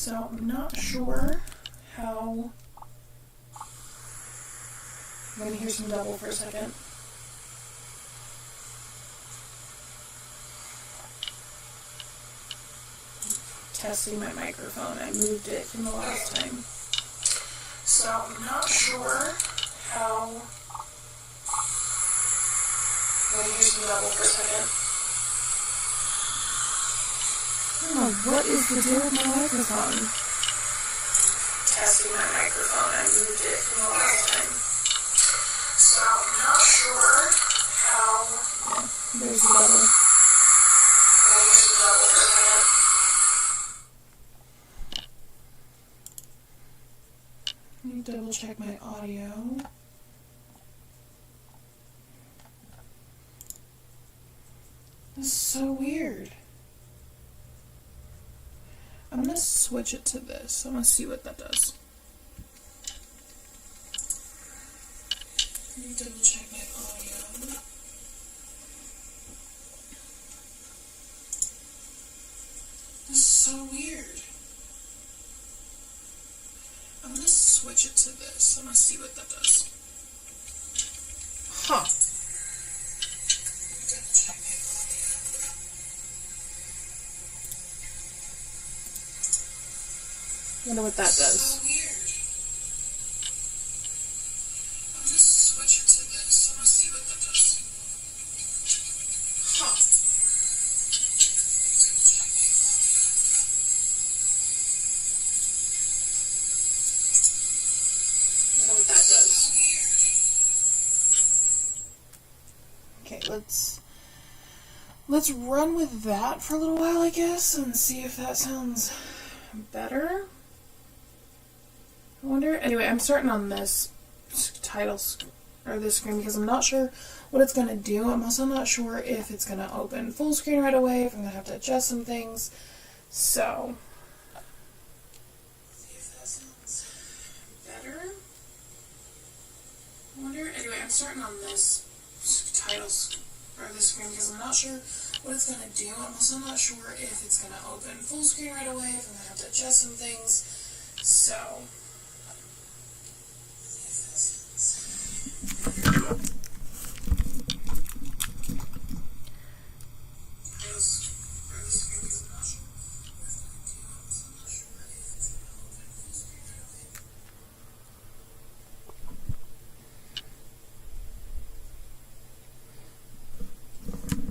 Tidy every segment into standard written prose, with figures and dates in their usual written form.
So I'm not sure how. I'm gonna hear some double for a second. Testing my microphone. I moved it from the last time. So I'm not sure how. I'm gonna hear some double for a second. I don't know what is the deal with my microphone. Testing my microphone. I moved it from the last time. So I'm not sure how. Yeah, there's the double. There's the double for a second. Let me double check my audio. This is so weird. I'm gonna switch it to this. I'm gonna see what that does. Let me double check my audio. This is so weird. I'm gonna switch it to this. I'm gonna see what that does. Huh. Wonder what that does. So weird. I'm gonna switch it to this. I'm gonna see what that does. Huh. Wonder what that does. Okay, let's run with that for a little while, I guess, and see if that sounds better. I wonder. Anyway, I'm starting on this title or this screen because I'm not sure what it's gonna do. I'm also not sure if it's gonna open full screen right away, if I'm gonna have to adjust some things. So, see if that sounds better. I wonder. Anyway, I'm starting on this title or this screen because I'm not sure what it's gonna do. I'm also not sure if it's gonna open full screen right away, if I'm gonna have to adjust some things. So.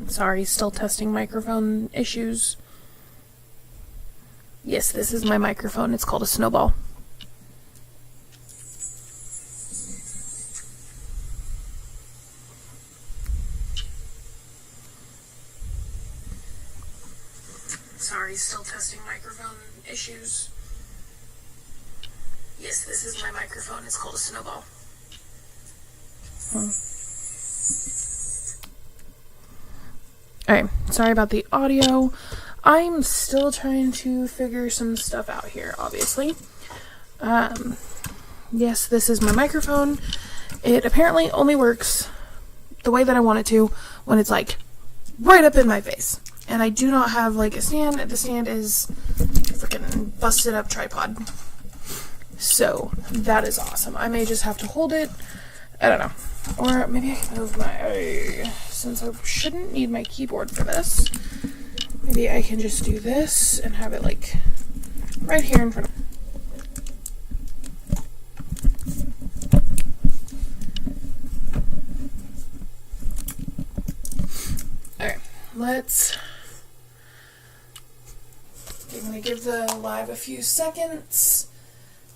Sorry, still testing microphone issues. Yes, this is my microphone. It's called a Snowball. Sorry, still testing microphone issues. Yes, this is my microphone. It's called a Snowball. Alright, sorry about the audio. I'm still trying to figure some stuff out here, obviously. Yes, this is my microphone. It apparently only works the way that I want it to when it's like right up in my face. And I do not have like a stand. The stand is a freaking busted up tripod. So that is awesome. I may just have to hold it. I don't know. Or maybe I can move my, since I shouldn't need my keyboard for this, maybe I can just do this and have it like right here in front of me. Alright, I'm going to give the live a few seconds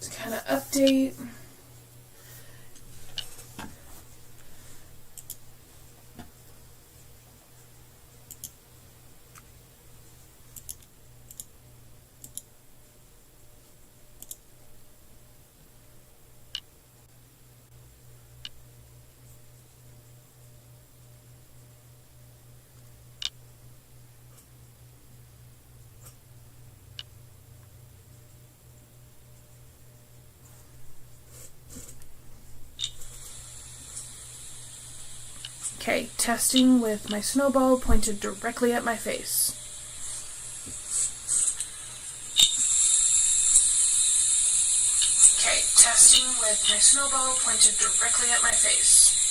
to kind of update. Okay, testing with my snowball pointed directly at my face. my snowball pointed directly at my face.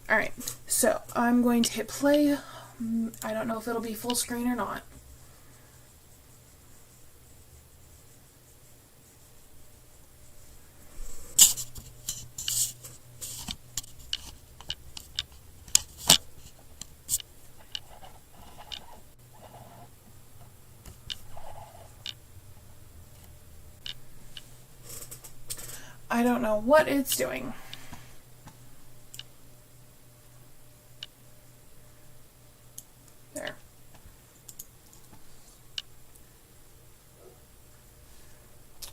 Alright, so I'm going to hit play. I don't know if it'll be full screen or not. I don't know what it's doing. There.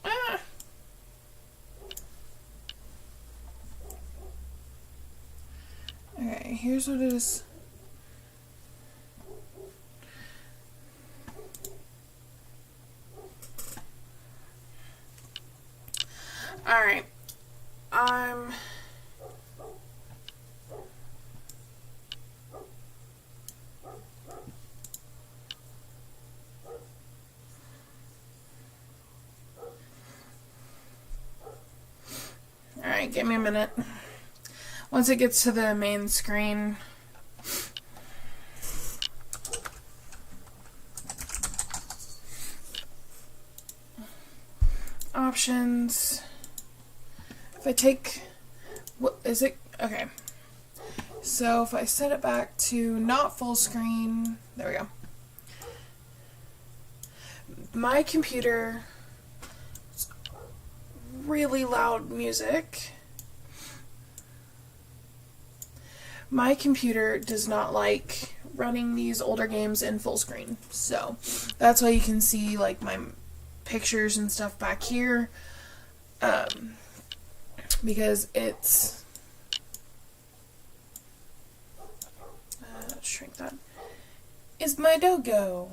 Ah! Okay, here's what it is. Alright. Alright, give me a minute. Once it gets to the main screen, options. If I take, what is it? Okay. So if I set it back to not full screen, there we go. My computer, really loud music. My computer does not like running these older games in full screen. So that's why you can see like my pictures and stuff back here. Because it's shrink that is my doggo.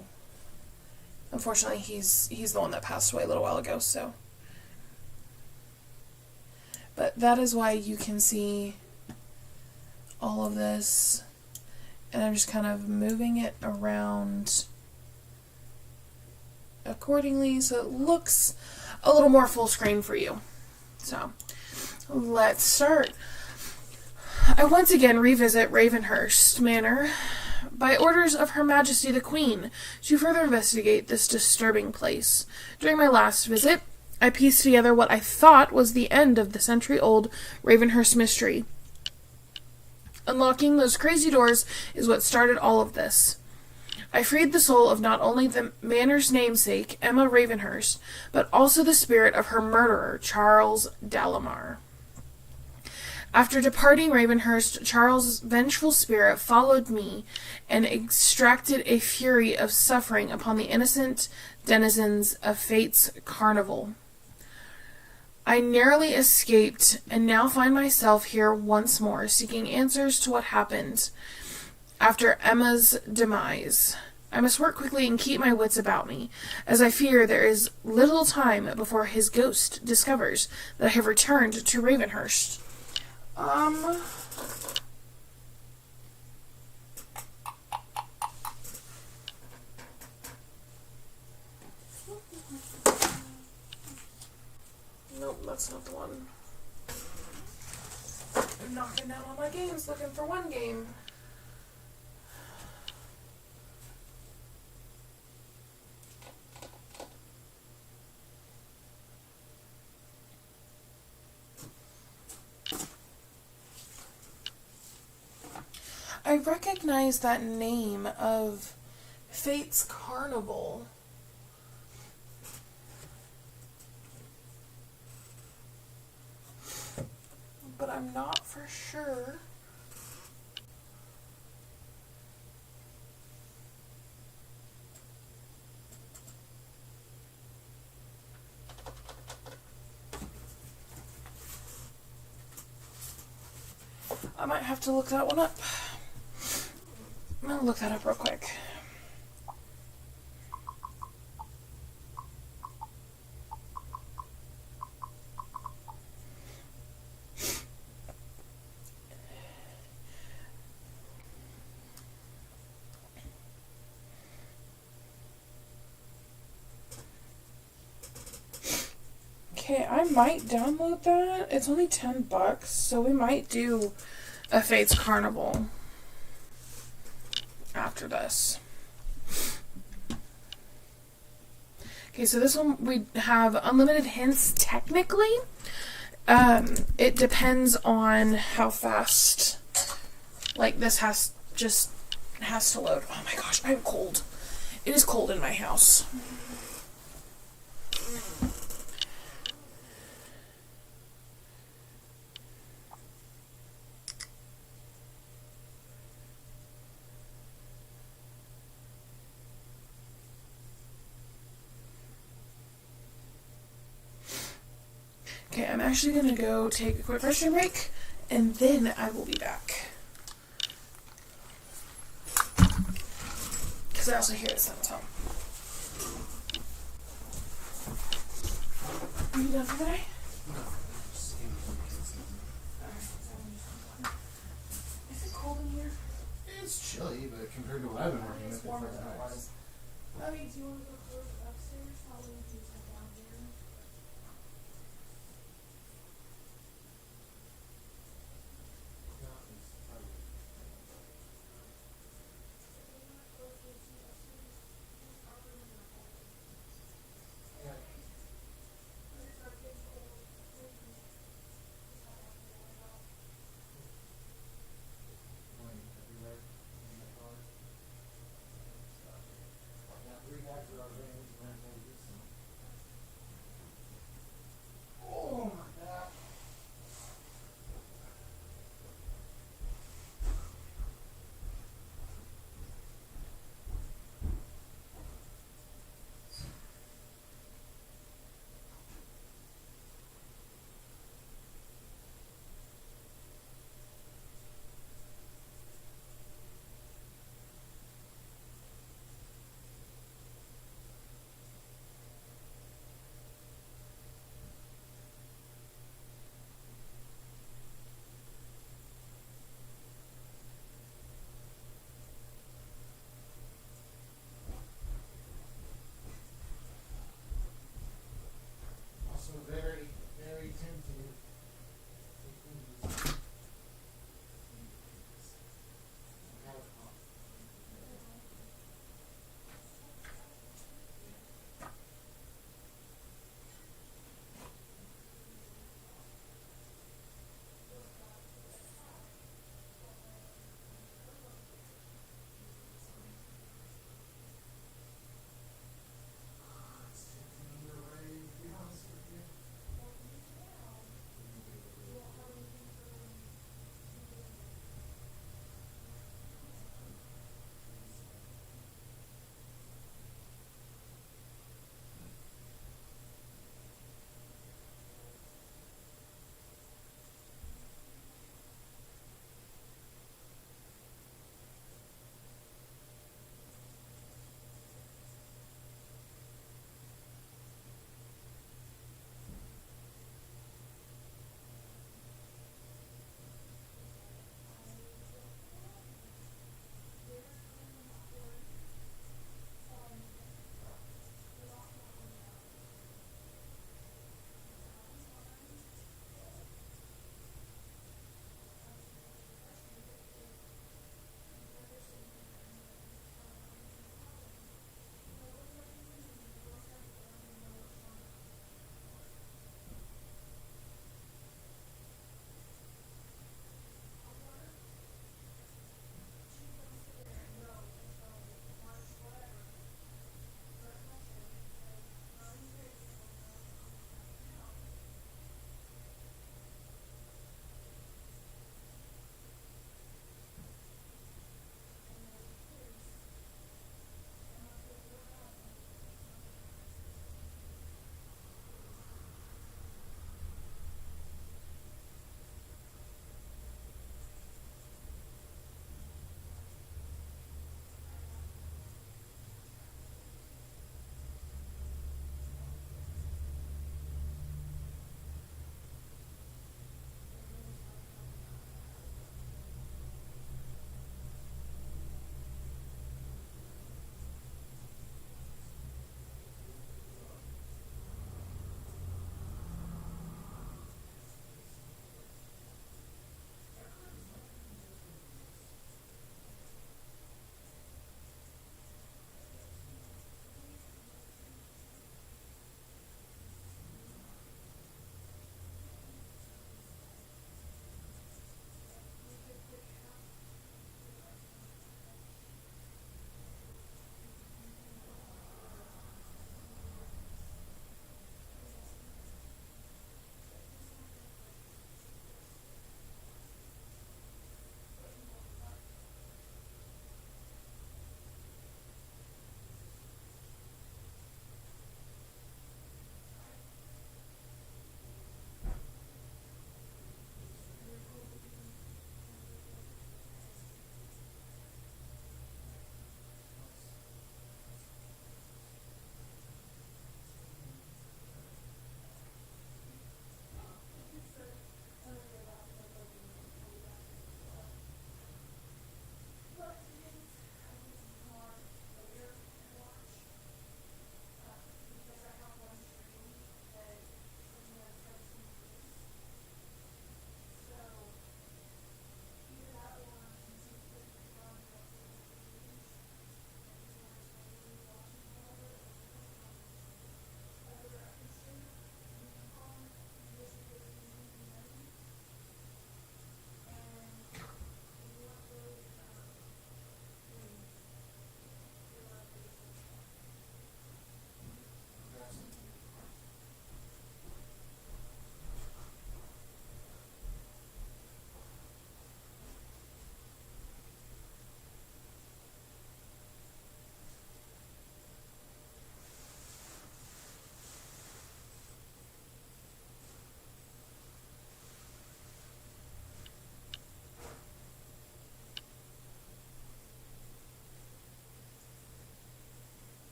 Unfortunately, he's the one that passed away a little while ago, so. But that is why you can see all of this, and I'm just kind of moving it around accordingly so it looks a little more full screen for you. So let's start. I once again revisit Ravenhearst Manor by orders of Her Majesty the Queen to further investigate this disturbing place. During my last visit, I pieced together what I thought was the end of the century-old Ravenhearst mystery. Unlocking those crazy doors is what started all of this. I freed the soul of not only the manor's namesake, Emma Ravenhearst, but also the spirit of her murderer, Charles Dalamar. After departing Ravenhearst, Charles' vengeful spirit followed me and extracted a fury of suffering upon the innocent denizens of Fate's carnival. I narrowly escaped and now find myself here once more, seeking answers to what happened after Emma's demise. I must work quickly and keep my wits about me, as I fear there is little time before his ghost discovers that I have returned to Ravenhearst. Nope, that's not the one. I'm knocking down all my games looking for one game. I recognize that name of Fate's Carnival. But I'm not for sure. I might have to look that one up. I'm gonna look that up real quick. Okay, I might download that. It's only $10, so we might do a Fates Carnival after this. Okay, so this one we have unlimited hints technically. It depends on how fast, like, this has to load. Oh my gosh, I'm cold. It is cold in my house. Okay, I'm actually going to go take a quick restroom break, and then I will be back. Because I also hear it sometimes. Are you done for the day? Is it cold in here? It's chilly, but compared to what I've been working with, it's warmer like than it nice. was. I mean, do you want to go close upstairs? How will you do that down there?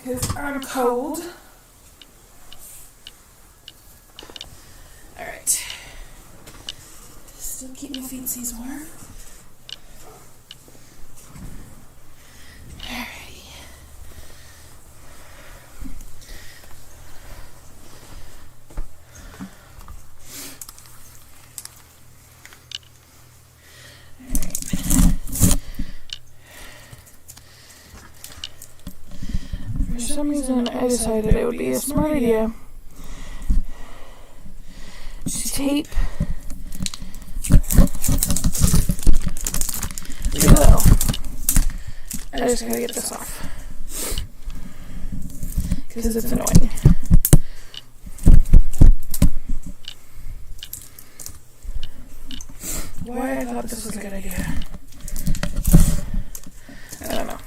because I'm cold. Alright. Still keep my feetsies warm. Alrighty. For some reason, I decided it would be a smart idea to tape well. I just gotta get this off because it's annoying. Why I thought this was a good idea, I don't know.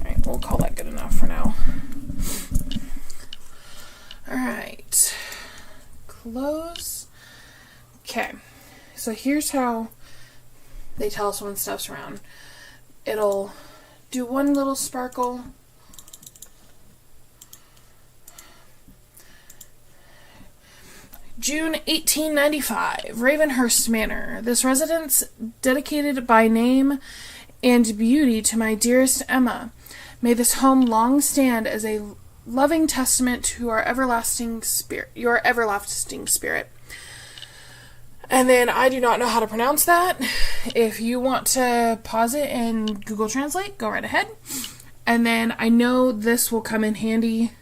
Alright, we'll call that good enough for now. Alright. Close. Okay. So here's how they tell us when stuff's around. It'll do one little sparkle. June 1895, Ravenhearst Manor. This residence, dedicated by name and beauty to my dearest Emma. May this home long stand as a loving testament to your everlasting spirit. And then I do not know how to pronounce that. If you want to pause it and Google Translate, go right ahead. And then I know this will come in handy.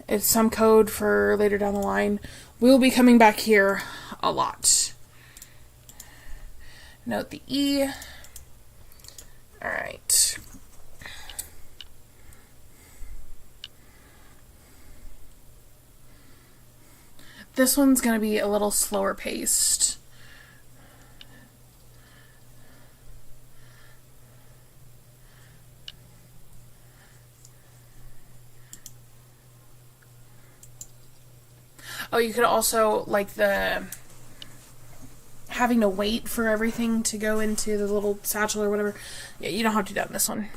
It's some code for later down the line. We'll be coming back here a lot. Note the E. Alright. This one's going to be a little slower paced. Oh, you could also, like, having to wait for everything to go into the little satchel or whatever. Yeah, you don't have to do that in this one.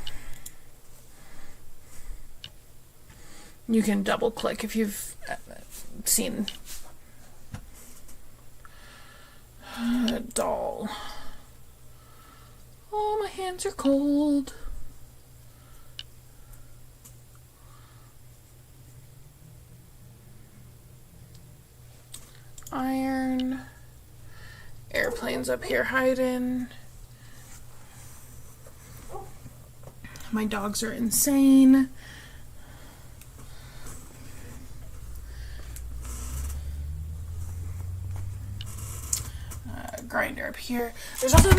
You can double click if you've seen a doll. Oh, my hands are cold. Iron. Airplanes up here hiding. My dogs are insane. Grinder up here. There's also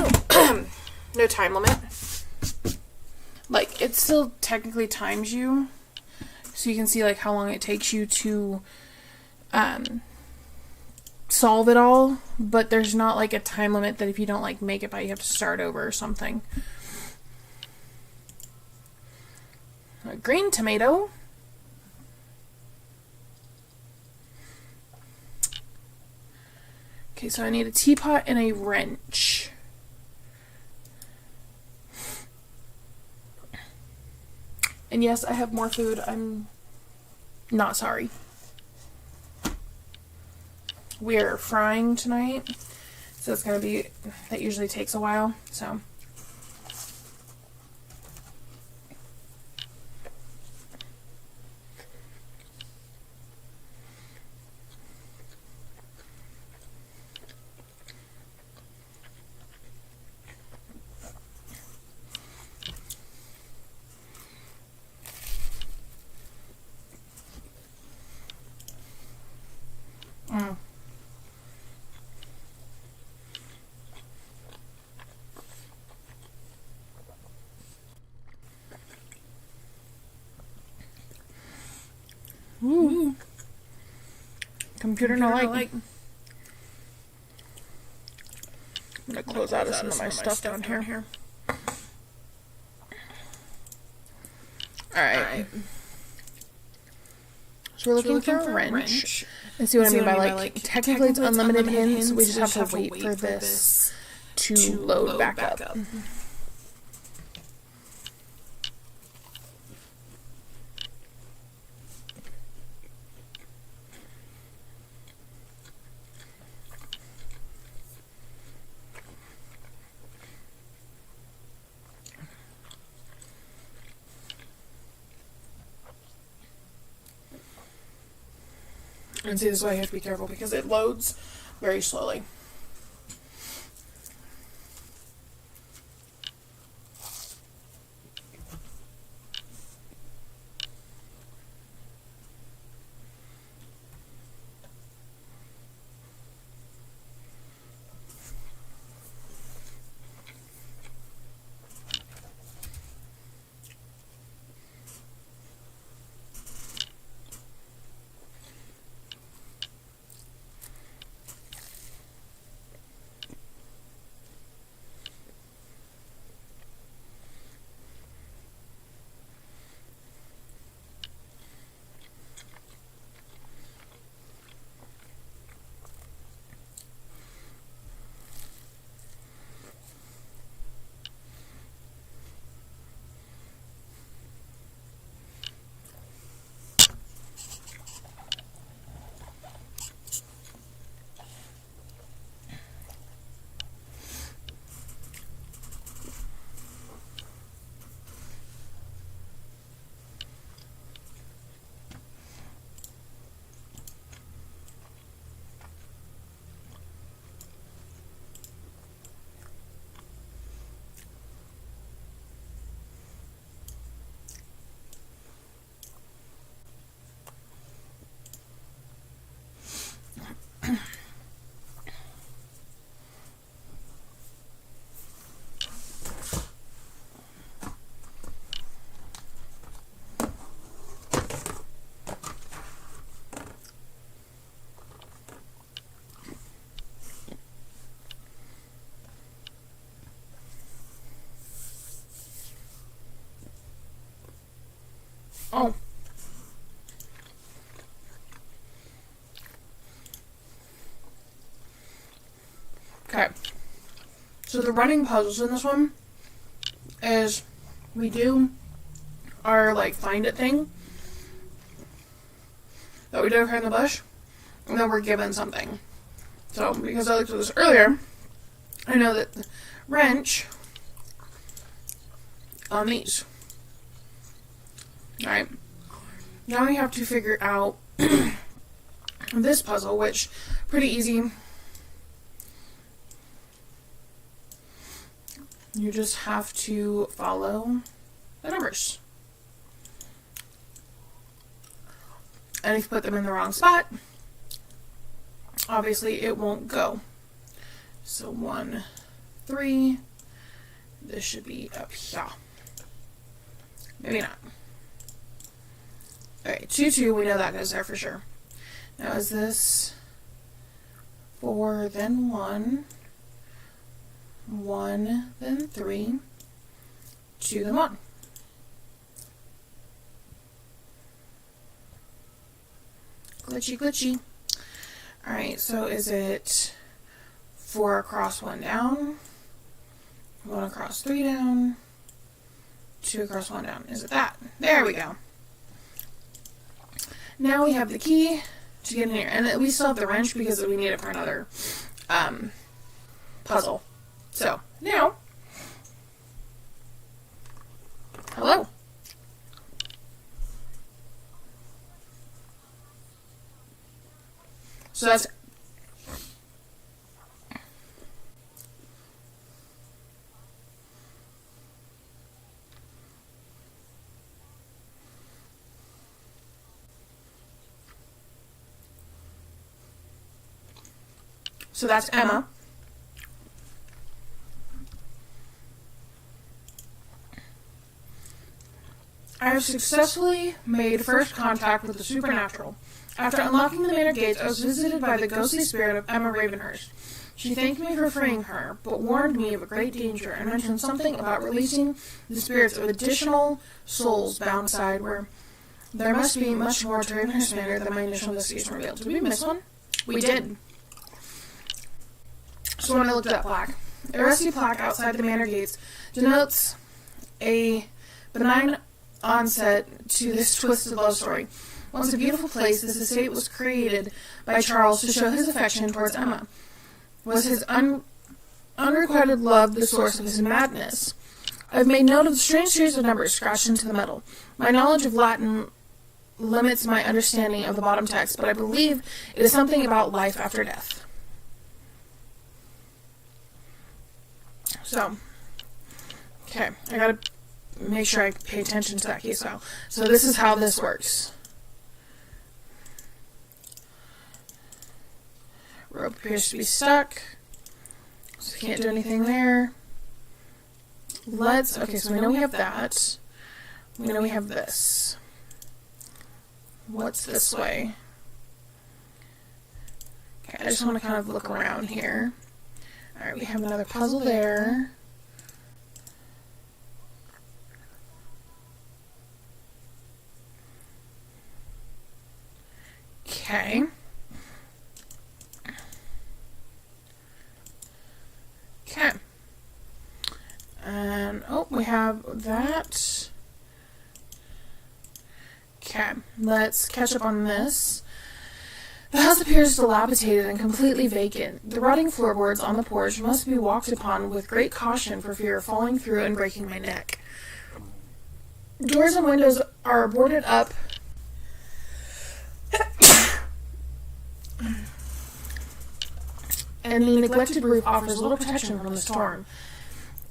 no time limit. Like, it still technically times you, so you can see like how long it takes you to solve it all, but there's not like a time limit that if you don't like make it by, you have to start over or something. A green tomato. Okay, so I need a teapot and a wrench. And yes, I have more food. I'm not sorry. We're frying tonight, so it's going to be, that usually takes a while, so. Ooh. Computer not like. I'm gonna close out of some of my stuff down here. Alright. So we're looking for a wrench. And see what I mean by, like, technically it's unlimited hints. We just have to wait for this to load back up. And see, this is why you have to be careful, because it loads very slowly. Oh. Okay. So the running puzzles in this one is we do our, like, find it thing that we did over in the bush, and then we're given something. So, because I looked at this earlier, I know that the wrench on these. Alright. Now we have to figure out this puzzle, which pretty easy. You just have to follow the numbers. And if you put them in the wrong spot, obviously it won't go. So 1, 3, this should be up here. Maybe not. Alright, 2, 2, we know that goes there for sure. Now is this 4, then 1, 1, then 3, 2, then 1. Glitchy, glitchy. Alright, so is it 4 across, 1 down, 1 across, 3 down, 2 across, 1 down? Is it that? There we go. Now we have the key to get in here. And we still have the wrench because we need it for another puzzle. So, now, hello. So that's Emma. I have successfully made first contact with the supernatural. After unlocking the manor gates, I was visited by the ghostly spirit of Emma Ravenhearst. She thanked me for freeing her, but warned me of a great danger and mentioned something about releasing the spirits of additional souls bound inside, where there must be much more to Ravenhearst Manor than my initial investigation revealed. Did we miss one? We did. So when I looked at that plaque, a rusty plaque outside the manor gates denotes a benign onset to this twisted love story. Once a beautiful place, this estate was created by Charles to show his affection towards Emma. Was his unrequited love the source of his madness? I've made note of the strange series of numbers scratched into the metal. My knowledge of Latin limits my understanding of the bottom text, but I believe it is something about life after death. So, okay, I gotta make sure I pay attention to that case file. So this is how this works. Rope appears to be stuck, so we can't do anything there. Okay, so we know we have that. We know we have this. What's this way? Okay, I just want to kind of look around here. Alright, we have another puzzle there. Okay. Okay. And, oh, we have that. Okay, let's catch up on this. The house appears dilapidated and completely vacant. The rotting floorboards on the porch must be walked upon with great caution for fear of falling through and breaking my neck. Doors and windows are boarded up. And the neglected roof offers little protection from the storm.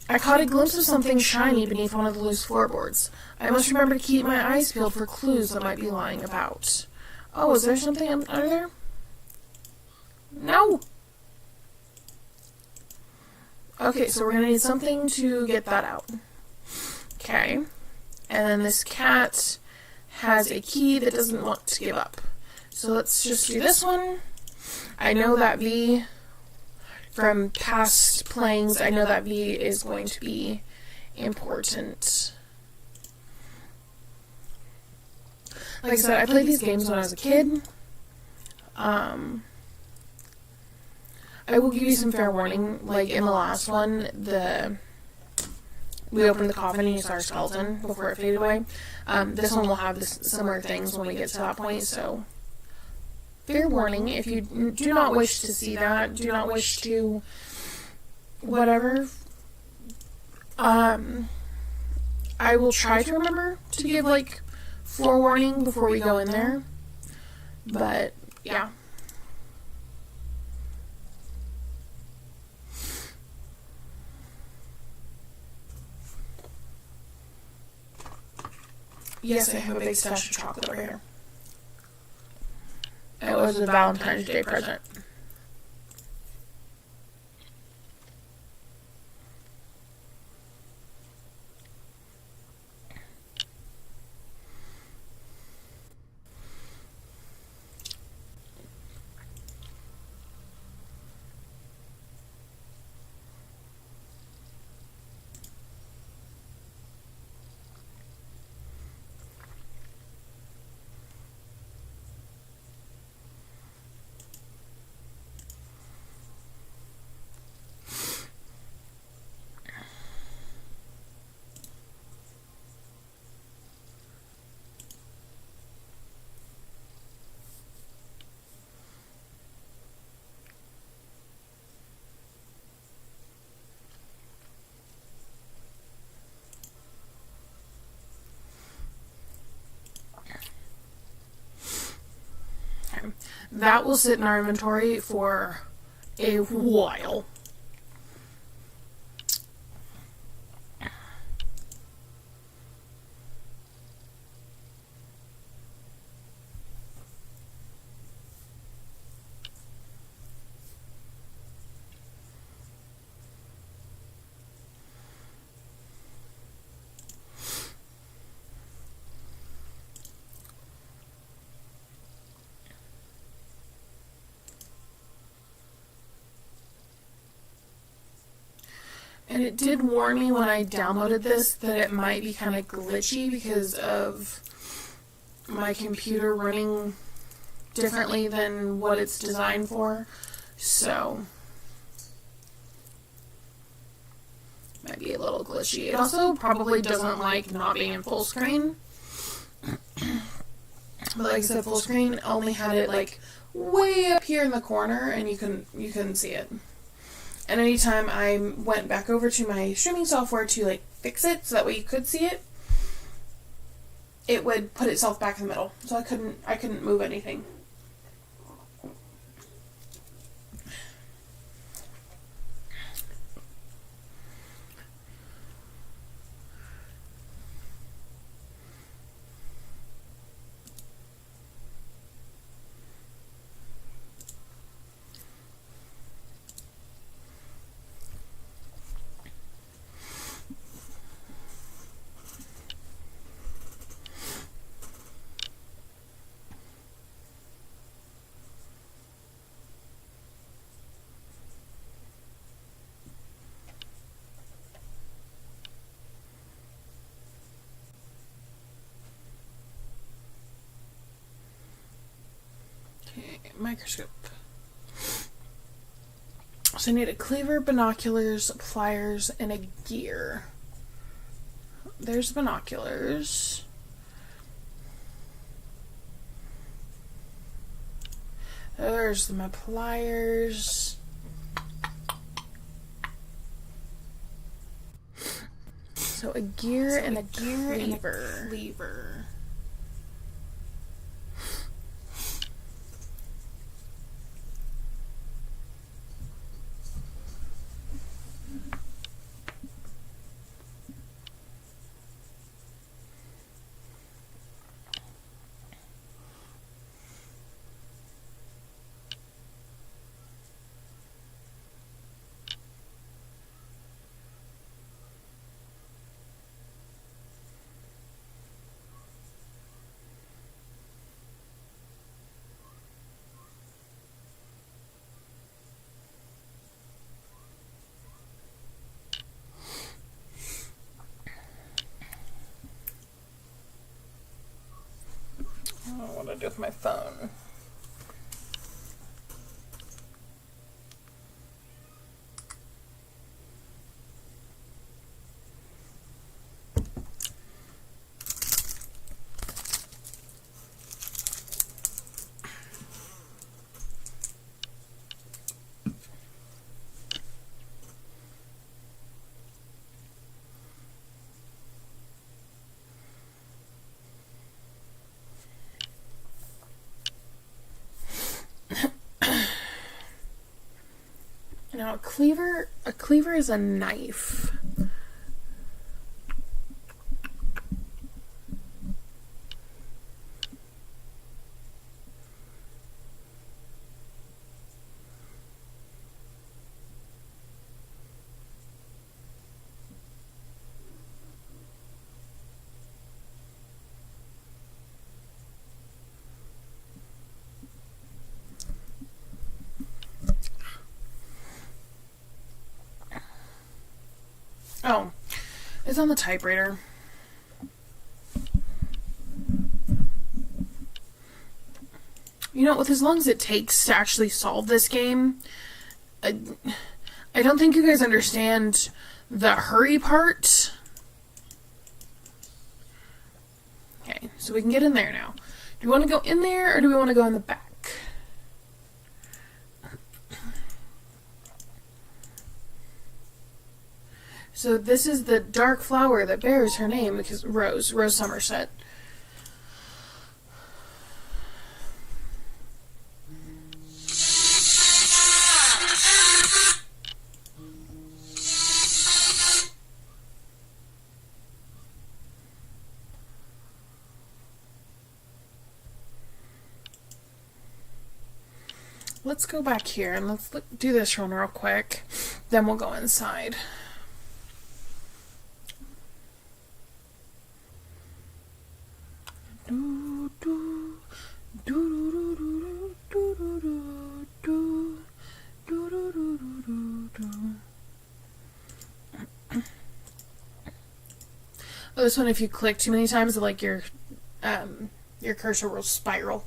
I caught a glimpse of something shiny beneath one of the loose floorboards. I must remember to keep my eyes peeled for clues that might be lying about. Oh, is there something under there? No! Okay, so we're going to need something to get that out. Okay. And then this cat has a key that doesn't want to give up. So let's just do this one. I know that V from past playings, I know that V is going to be important. Like I said, I played these games when I was a kid. I will give you some fair warning. Like in the last one, we opened the coffin and you saw our skeleton before it faded away. This one will have similar things when we get to that point, so fair warning. If you do not wish to see that, do not wish to whatever, I will try to remember to give like forewarning before we go in there, but yeah. Yes, I have a big stash of chocolate over here. It was a Valentine's Day present. That will sit in our inventory for a while. And it did warn me when I downloaded this that it might be kind of glitchy because of my computer running differently than what it's designed for. So, might be a little glitchy. It also probably doesn't like not being in full screen. But like I said, full screen only had it like way up here in the corner, and you couldn't see it. And anytime I went back over to my streaming software to like fix it so that way you could see it, it would put itself back in the middle. So I couldn't move anything. Microscope. So I need a cleaver, binoculars, pliers, and a gear. There's binoculars. There's my pliers. So a gear and a cleaver. I don't know what I do with my phone. Now a cleaver is a knife. Oh, it's on the typewriter. You know, with as long as it takes to actually solve this game, I don't think you guys understand the hurry part. Okay, so we can get in there now. Do we want to go in there, or do we want to go in the back? So this is the dark flower that bears her name, because Rose Somerset. Let's go back here and let's do this run real quick. Then we'll go inside. This one, if you click too many times, like your cursor will spiral.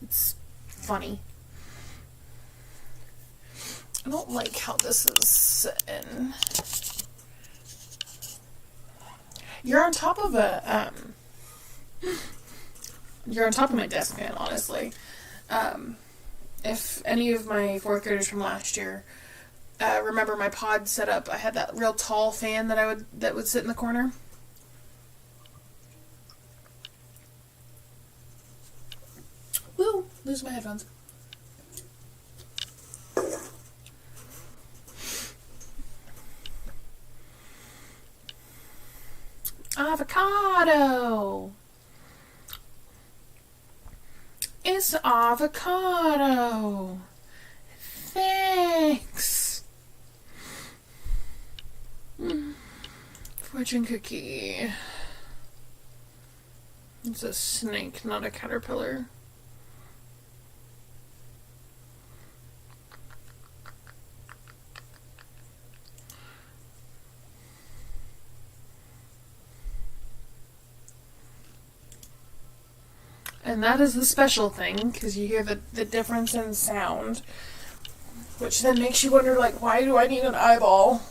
It's funny. I don't like how this is sitting. You're on top of you're on top of my desk fan, honestly. If any of my fourth graders from last year remember my pod setup, I had that real tall fan that would sit in the corner. Woo! Lose my headphones. Avocado! It's avocado! Thanks! Fortune cookie. It's a snake, not a caterpillar. And that is the special thing, because you hear the difference in sound, which then makes you wonder, like, why do I need an eyeball?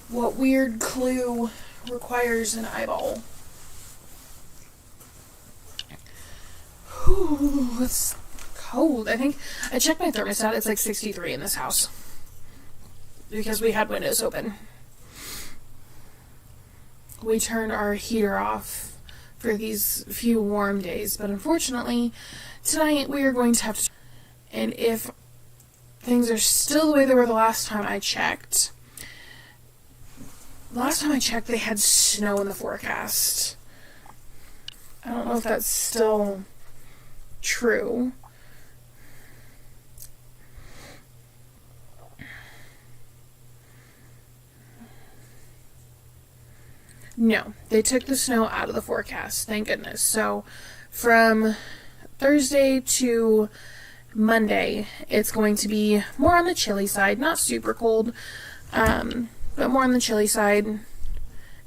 What weird clue requires an eyeball? Ooh, it's cold. I think I checked my thermostat. It's like 63 in this house because we had windows open. We turned our heater off for these few warm days, but unfortunately tonight we are going to have to, and if things are still the way they were the last time I checked, they had snow in the forecast. I don't know if that's still true. No, they took the snow out of the forecast, thank goodness. So from Thursday to Monday, it's going to be more on the chilly side, not super cold, but more on the chilly side,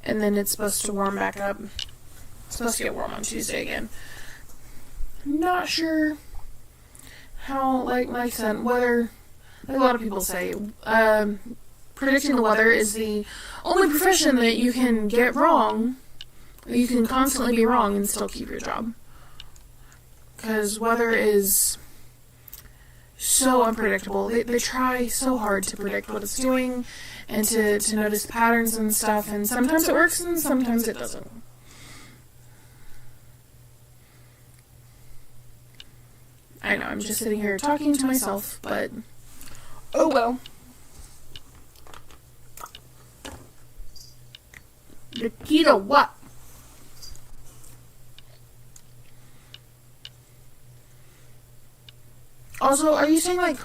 and then it's supposed to warm back up. It's supposed to get warm on Tuesday again. Not sure how, like I said, weather, like a lot of people say, predicting the weather is the only profession that you can get wrong. You can constantly be wrong and still keep your job. Because weather is so unpredictable. They try so hard to predict what it's doing and to notice patterns and stuff, and sometimes it works and sometimes it doesn't. I know, I'm just sitting here talking to myself, but oh well. The key to what? Also, are you saying, like,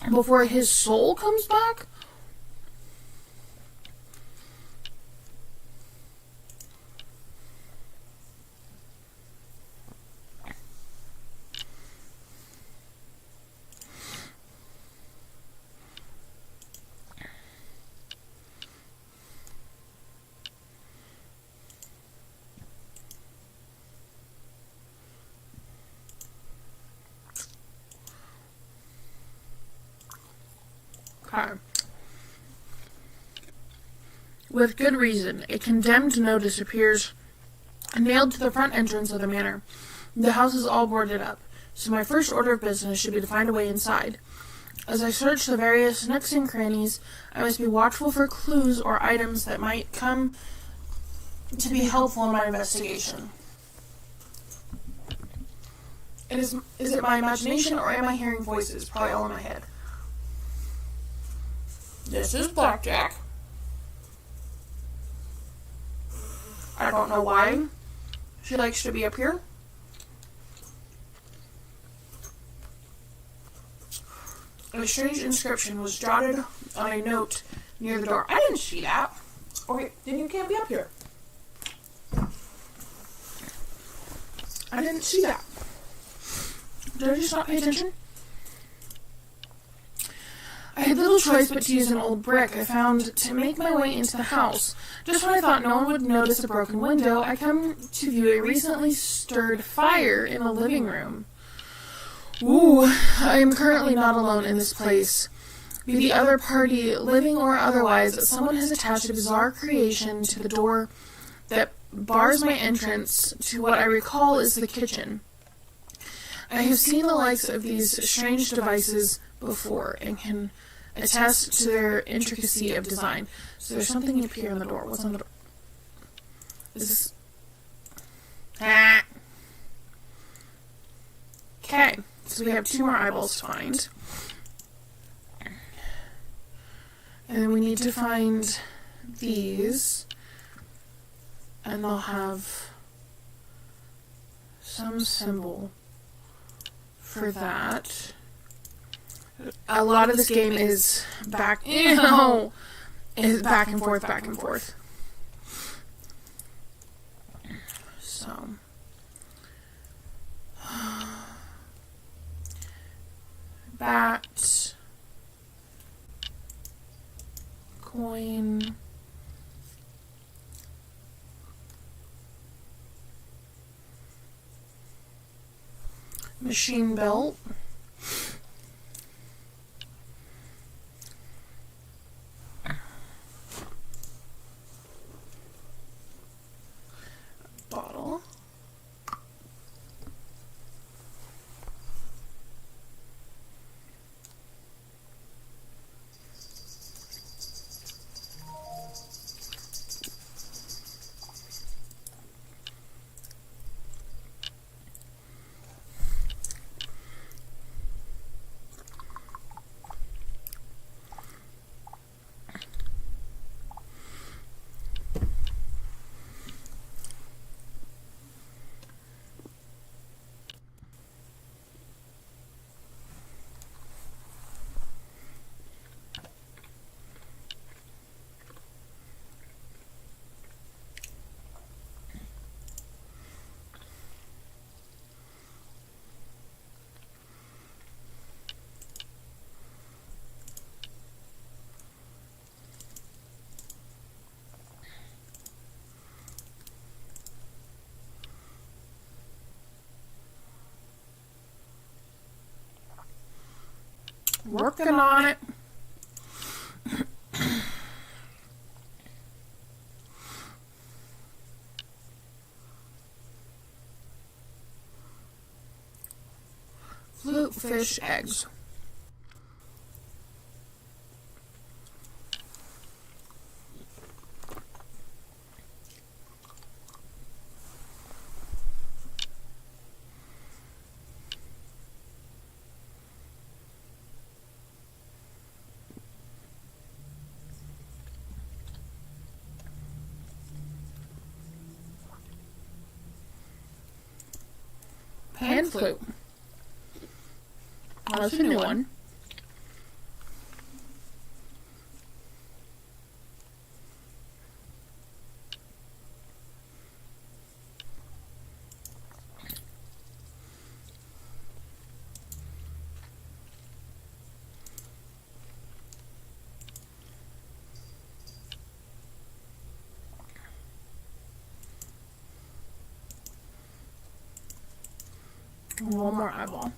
before his soul comes back? With good reason, a condemned notice appears nailed to the front entrance of the manor. The house is all boarded up, so my first order of business should be to find a way inside. As I search the various nooks and crannies, I must be watchful for clues or items that might come to be helpful in my investigation. Is it my imagination, or am I hearing voices? Probably all in my head. This is Blackjack. I don't know why she likes to be up here. A strange inscription was jotted on a note near the door. I didn't see that. Okay, then you can't be up here. I didn't see that. Did I just not pay attention? I had little choice but to use an old brick I found to make my way into the house. Just when I thought no one would notice a broken window, I come to view a recently stirred fire in the living room. Ooh, I am currently not alone in this place. Be the other party, living or otherwise, someone has attached a bizarre creation to the door that bars my entrance to what I recall is the kitchen. I have seen the likes of these strange devices before and can attest to their intricacy of design. So there's something up here on the door. What's on the door? Is this... Ah! Okay, so we have 2 more eyeballs to find. And then we need to find these. And they'll have some symbol for that. A lot of this game is back and forth. So bat, coin, machine belt, bottle, working on it. Flute fish eggs. Pan flute. Oh, that's a new one. One more eyeball.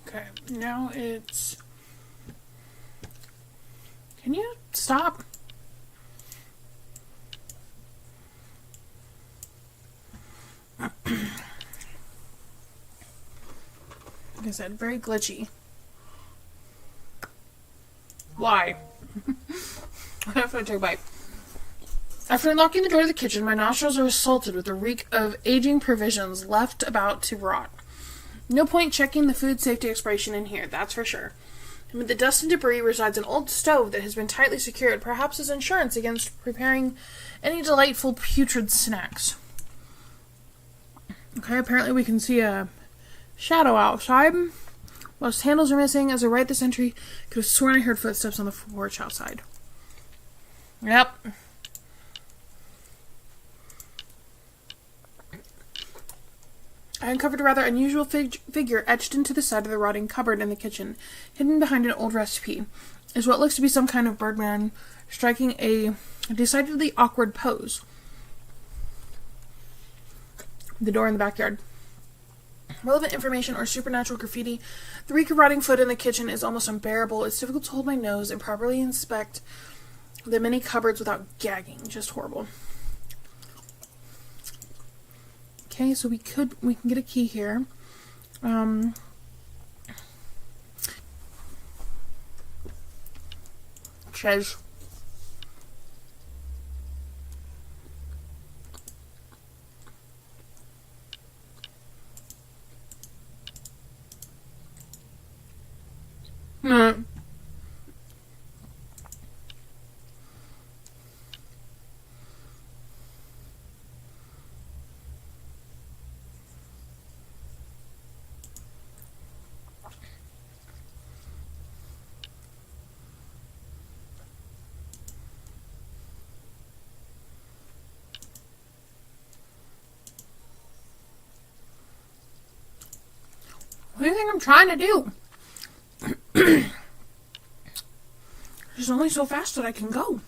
Okay, now it's... Can you stop? Like I said, very glitchy. Why? I have to take a bite. After unlocking the door to the kitchen, my nostrils are assaulted with the reek of aging provisions left about to rot. No point checking the food safety expiration in here, that's for sure. Amid the dust and debris resides an old stove that has been tightly secured, perhaps as insurance against preparing any delightful putrid snacks. Okay, apparently we can see a shadow outside. Most handles are missing. As I write this entry, could have sworn I heard footsteps on the porch outside. Yep. I uncovered a rather unusual figure etched into the side of the rotting cupboard in the kitchen, hidden behind an old recipe. Is what looks to be some kind of birdman striking a decidedly awkward pose. The door in the backyard. Relevant information or supernatural graffiti. The reek of rotting food in the kitchen is almost unbearable. It's difficult to hold my nose and properly inspect the many cupboards without gagging. Just horrible. Okay, so we can get a key here. Ches. What do you think I'm trying to do? There's only so fast that I can go.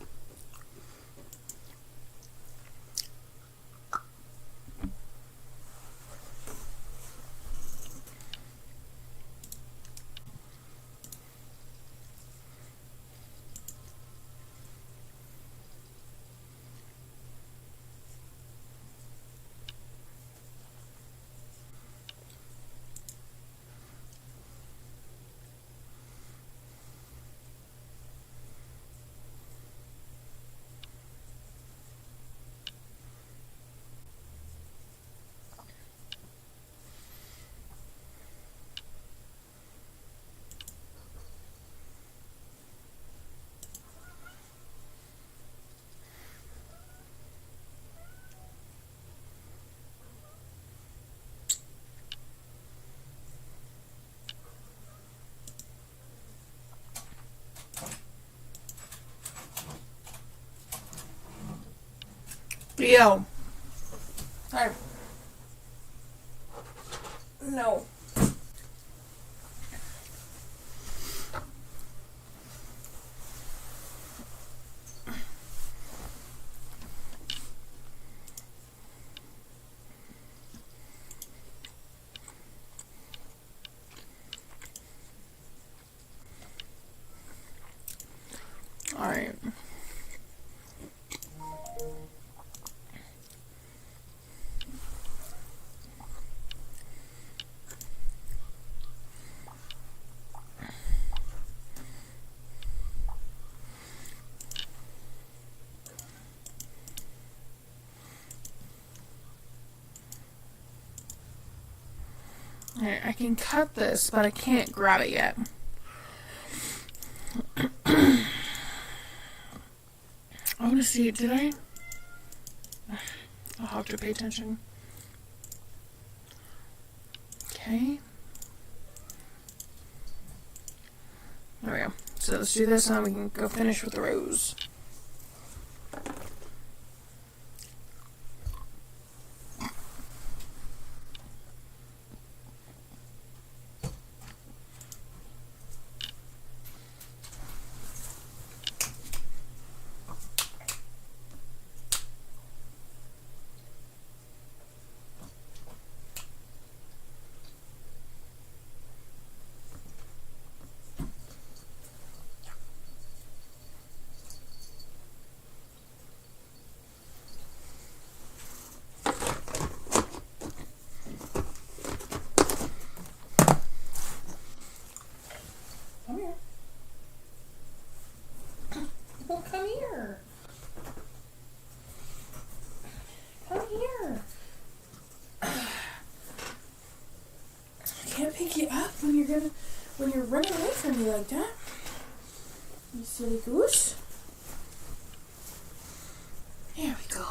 Yo. Alright. No. Alright. Alright, I can cut this, but I can't grab it yet. I want to see it, did I? I'll have to pay attention. Okay. There we go. So let's do this and then we can go finish with the rose. can't pick you up when you're running away from me like that. You silly goose. There we go.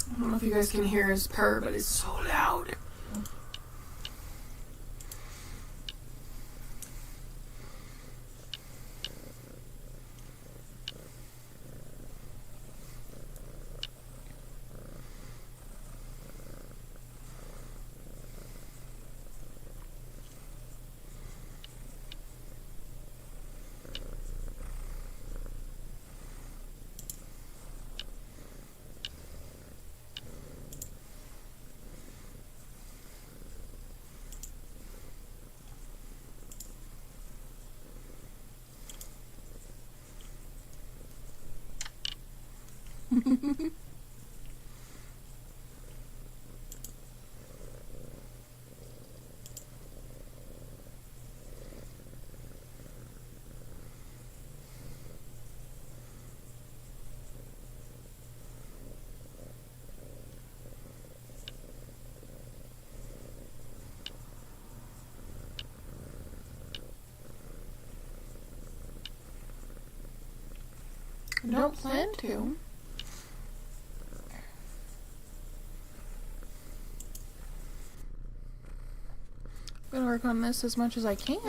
I don't know if you guys can hear his purr, but it's so loud. I don't plan to. I'm gonna work on this as much as I can.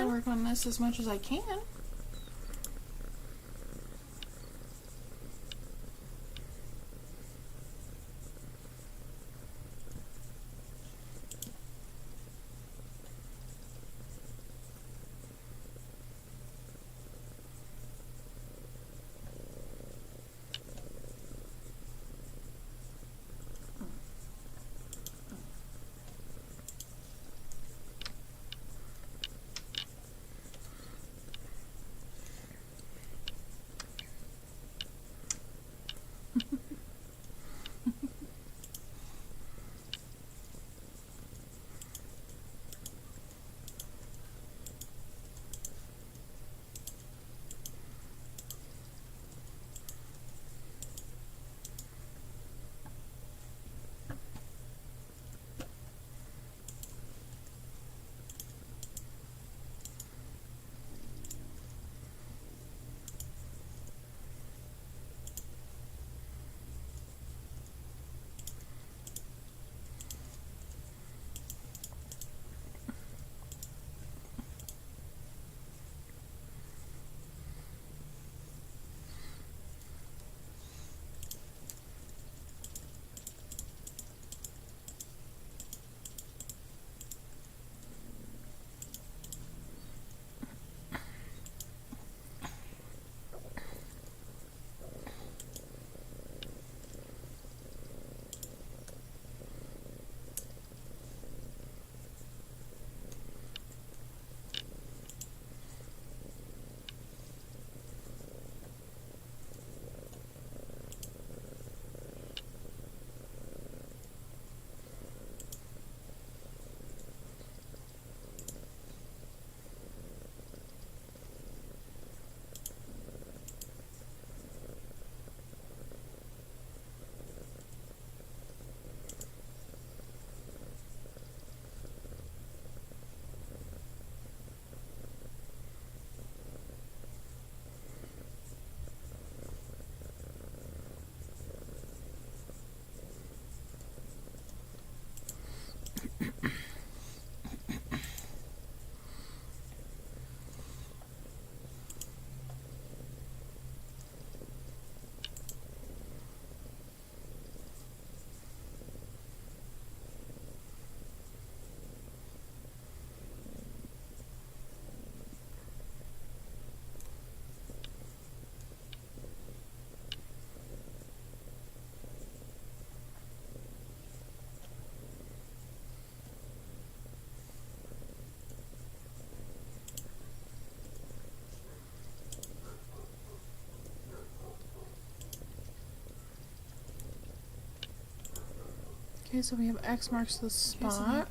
Okay, so we have X marks the spot.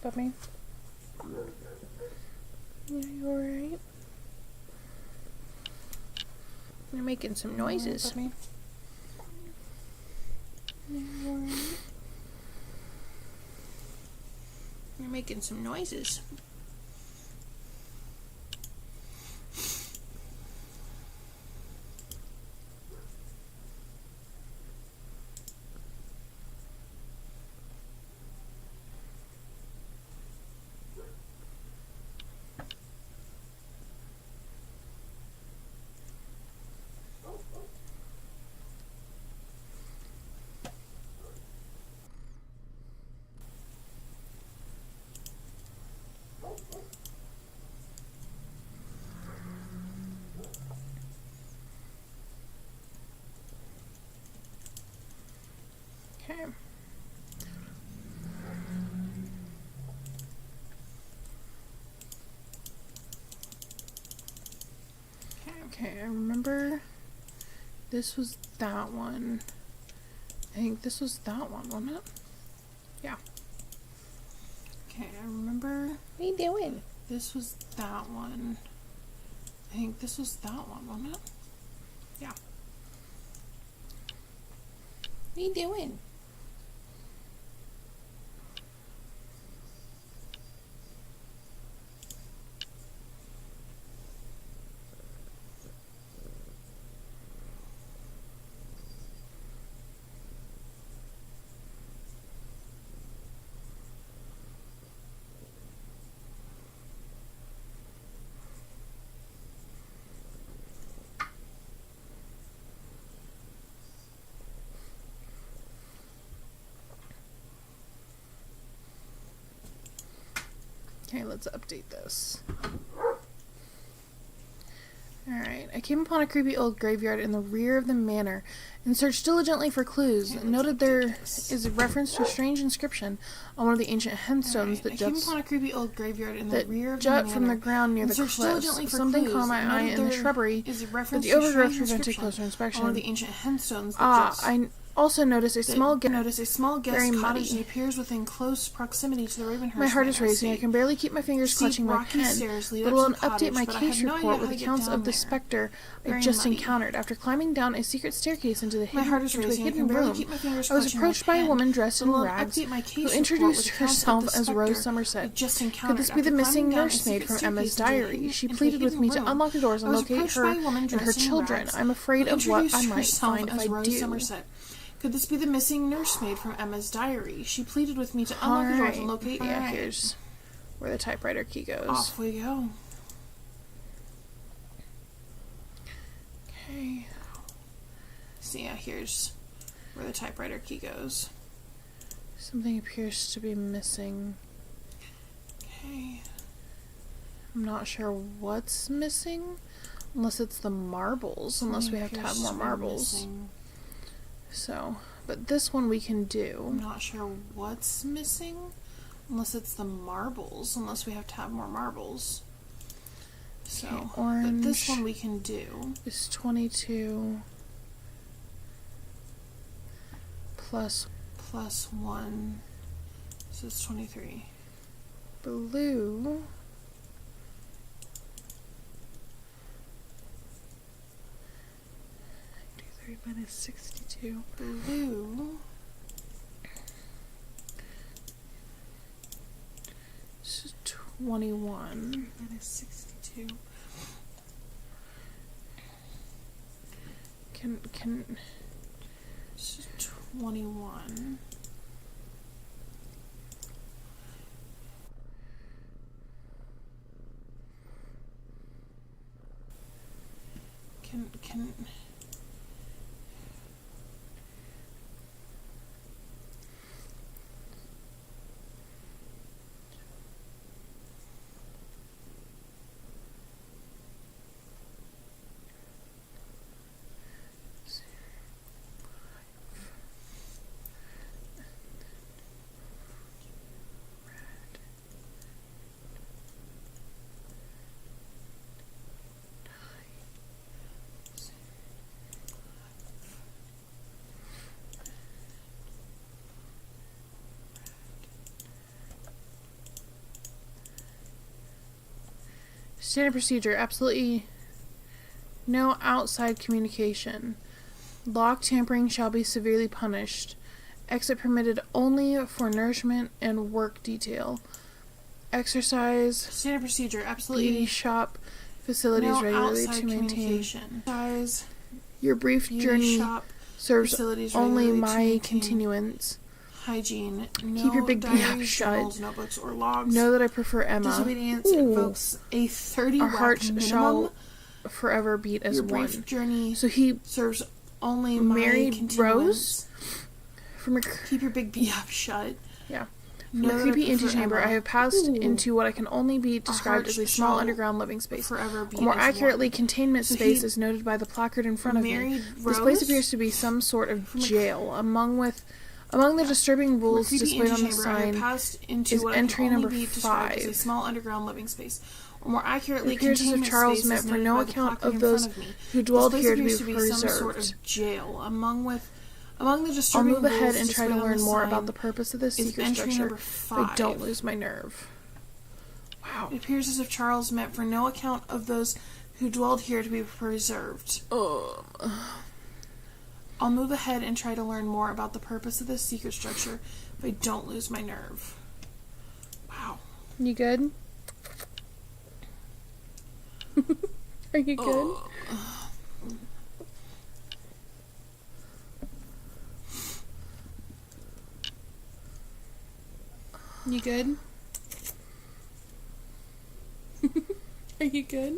puppy? Yeah, you alright? You're making some noises. Puppy? Yeah, you alright? You're making some noises. Okay. Okay, I remember this was that one. I think this was that one, wasn't it? Yeah. Okay, I remember. What are you doing? This was that one. I think this was that one, wasn't it? Yeah. What are you doing? Okay, let's update this. Alright, I came upon a creepy old graveyard in the rear of the manor and searched diligently for clues. Okay, Noted let's update there this. is a reference to a strange inscription on one of the ancient headstones Alright, that I came juts upon a creepy old graveyard in the that rear of the jut manor from the ground near and the searched cliffs. diligently for Something clues. caught my eye Noted in the there shrubbery, is a but reference the to a overgrowth strange prevented inscription closer on inspection. one of the ancient headstones that juts. I also noticed a small gap. Notice a small guest very cottage muddy. appears within close proximity to the Ravenhearst. My heart is manor racing. I estate. can barely keep my fingers Steep, clutching my rocky pen, stairs lead let up to alone the cottage, update my but I case have no report idea with how to get accounts down of the there. specter I Very just muddy. encountered. After climbing down a secret staircase into My heart is into a racing. I hidden can barely room, keep my fingers I was clutching my approached by a pen, woman dressed let in alone rags update my who case introduced report with accounts of herself the as Rose specter I Somerset. just Could encountered. this be the After missing climbing down a nursemaid secret from Emma's staircase into a diary? hidden- She into a pleaded with hidden me to room. unlock the doors and I was locate approached her by a woman and her dressed in children. rags I'm afraid who of what I introduced might herself find if as I Rose do. Somerset. Could this be the missing nursemaid from Emma's diary? She pleaded with me to unlock the doors and locate. Yeah, Alright. here's where the typewriter key goes. Off we go. Okay. So yeah, here's where the typewriter key goes. Something appears to be missing. Okay. I'm not sure what's missing, unless it's the marbles, unless we have to have more marbles. So, but this one we can do. I'm not sure what's missing, unless it's the marbles, unless we have to have more marbles. So, Okay, but orange this one we can do. is 22 plus Plus 1, so it's 23. blue. Minus 62. Blue. This is 21. Minus 62. Can This is 21. Can Standard procedure, absolutely no outside communication. Lock tampering shall be severely punished. Exit permitted only for nourishment and work detail. Exercise. Standard procedure, absolutely Beauty shop facilities no regularly outside to maintain. communication. Exercise. Your brief Beauty journey shop serves facilities only regularly to my maintain continuance. Hygiene. No Keep your big diaries, gap shut. journals, notebooks, or logs. Know that I prefer Emma. Disobedience Ooh. invokes a 30 Our whack hearts minimum. shall forever beat as Your one. brief journey So he serves only my married continuance. Rose from a Keep your big gap shut. yeah. Know From a that creepy I prefer antechamber, Emma. I have passed Ooh. into what I can only be described as a hearts small shall underground living space. forever be Or more as accurately, one. containment So space he is noted by the placard in front of me. married This place Rose appears to be some sort of jail. Among the disturbing From a rules creepy displayed on the antechamber, I have sign passed into is what entry I can only number be described as a 5. small underground living space. Or more accurately, It appears as if containment Charles space meant is for noted no by the account placard of in those front of me. who dwelled This here place to be appears some sort preserved. of jail. Among the I'll disturbing move ahead rules and try to displayed on learn the more sign about the purpose of this is secret entry structure, number but I 5. don't lose my nerve. Wow. It appears as if Charles meant for no account of those who dwelled here to be preserved. I'll move ahead and try to learn more about the purpose of this secret structure, but I don't lose my nerve. Wow. You good? Are you good? You good? Are you good?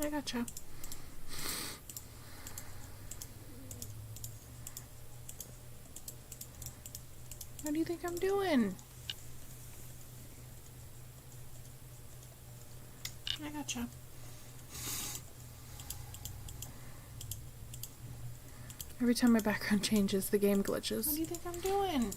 I gotcha. What do you think I'm doing? I gotcha. Every time my background changes, the game glitches. What do you think I'm doing?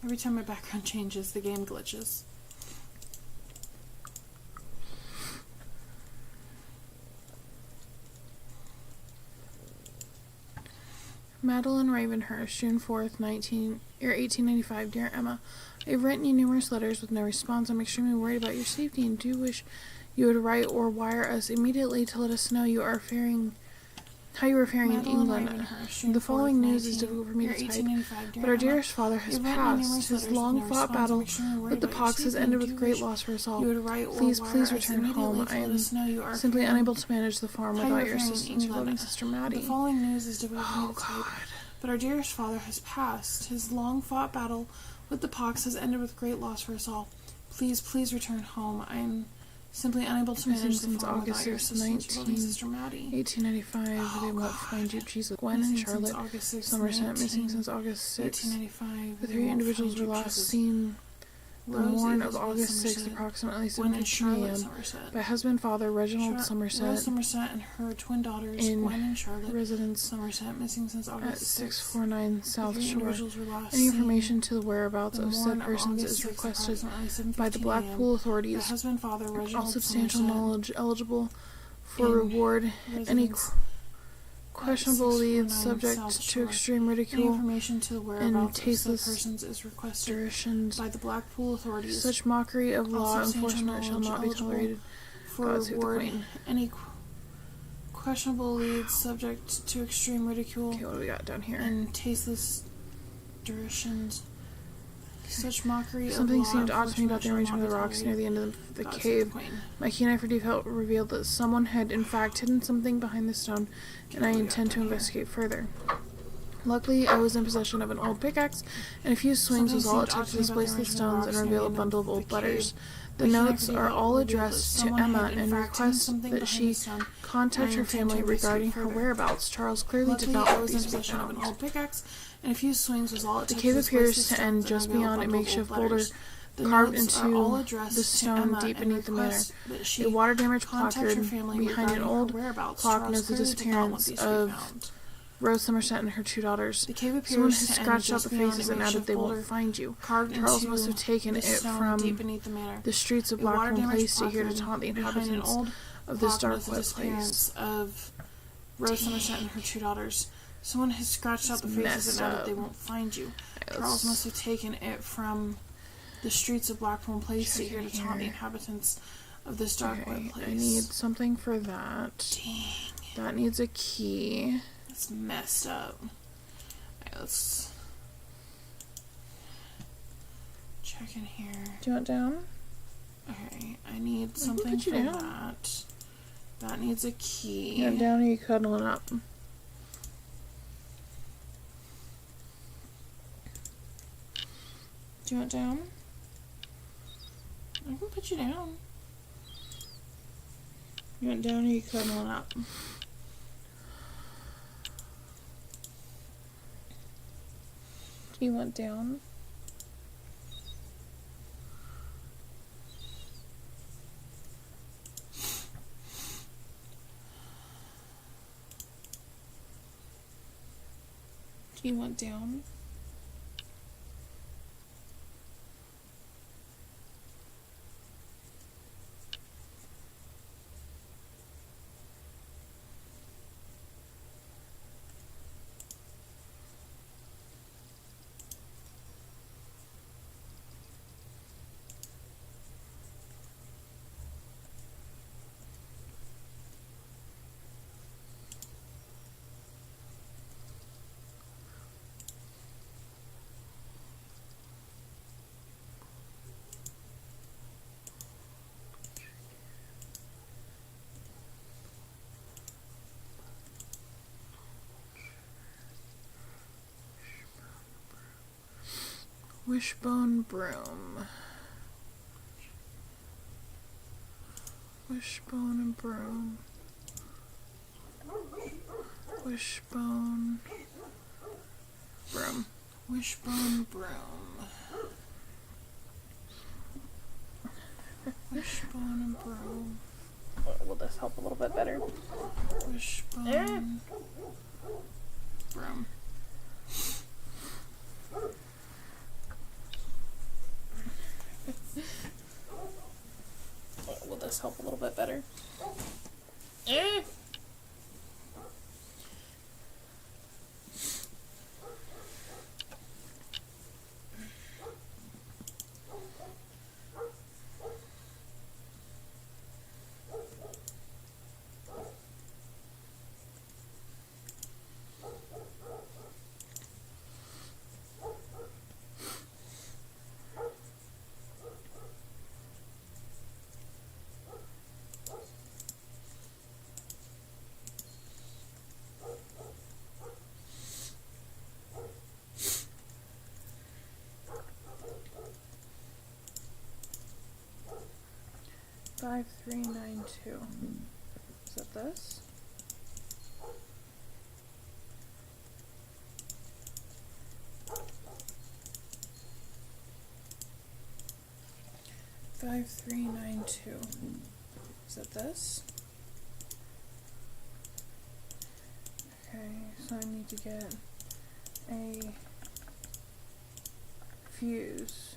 Every time my background changes, the game glitches. Madeline Ravenhearst, June 4th, 1895. Dear Emma, I've written you numerous letters with no response. I'm extremely worried about your safety and do wish you would write or wire us immediately to let us know how you are faring in England. The following news is difficult for me to type, but our dearest father has passed. His long-fought battle with the pox has ended with great loss for us all. Please return home. I am simply unable to manage the farm without your assistance. Your loving sister, Maddie. The following news is difficult for me to type, but our dearest father has passed. His long-fought battle with the pox has ended with great loss for us all. Please return home. I am simply unable to manage the farm without your assistance. Your loving sister, Maddie. 1895. They won't find you. Jesus. Gwen and Charlotte. Somerset. Missing since August 6th. 1895. The three individuals were last seen the morn of August 6th, approximately 7:15 a.m. by husband father Reginald Somerset. Rose Somerset and her twin daughters, in Gwen and Charlotte. Residence Somerset, missing since at August 649 South Shore. individuals were last Any seen information to the whereabouts the of said morn of persons August is 6th, requested approximately by the 7:15 Blackpool a.m. authorities. by husband father Reginald All substantial Somerset knowledge eligible for in reward. Any residence questionable leads 649 subject South to Shore. extreme Any ridicule information to the and whereabouts of said tasteless persons is requested derisions. by the Blackpool authorities. Such mockery of All law substantial enforcement shall not be eligible tolerated. for God save the reward. Queen. Any questionable leads subject to extreme ridicule Okay, what do we got down here? and tasteless derisions. Such mockery Something of law seemed odd to me about enforcement the shall arrangement not of the be rocks near tolerated. the end of the God save cave. the Queen. My keen eye for detail revealed that someone had in fact hidden something behind the stone, and I intend to investigate further. Luckily, I was in possession of an old pickaxe, and a few swings was all it took to displace the stones and reveal a bundle of old letters. The notes are all addressed to Emma and request that she contact her family regarding her whereabouts. Charles clearly did not want these to be of an found. old pickaxe, and a few swings was all it The took cave to displace appears the to end stones just and reveal beyond a bundle of makeshift old boulder letters. The carved notes are all into addressed the to stone Emma deep and beneath the manor. request that she A water-damaged contact her placard family behind an regarding her old whereabouts. clock Charles notes the clearly did not want disappearance these to be of found. Rose Somerset and her two daughters. The cave Someone appears has to end scratched out just the beyond faces a and added makeshift they won't boulder find you. carved Charles into must have taken the it stone deep from beneath the manor. the streets of A Blackburn water-damaged Place to here to placard taunt the behind an inhabitants old of this clock dark notes the wet disappearance place. of Rose Somerset and her two daughters. Someone has scratched out the faces messed and added up. they won't find you. Let's Charles must have taken it from the streets of Blackburn Place to check here in to taunt the here. inhabitants of this dark wet Okay, place. I need something for that. Dang, That needs a key. that's messed up. Alright, let's check in here. Do you want down? Okay, I need can something put you for down. that. That needs a key. You want down or you cuddling up? Do you want down? I can put you down. You want down or you cuddling up? Do you want down? Do you want down? Wishbone broom. Wishbone and broom. Wishbone broom. Wishbone broom. Wishbone and broom. Will this help a little bit better? Wishbone broom. Will this help a little bit better? 5392. Is that this? Five, 392. Is that this? Okay, so I need to get a fuse.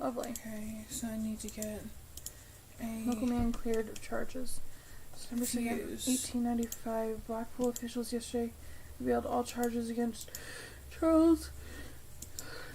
Lovely. Okay, so I need to get a local man cleared of charges. December 2nd, 1895. Blackpool officials yesterday revealed all charges against Charles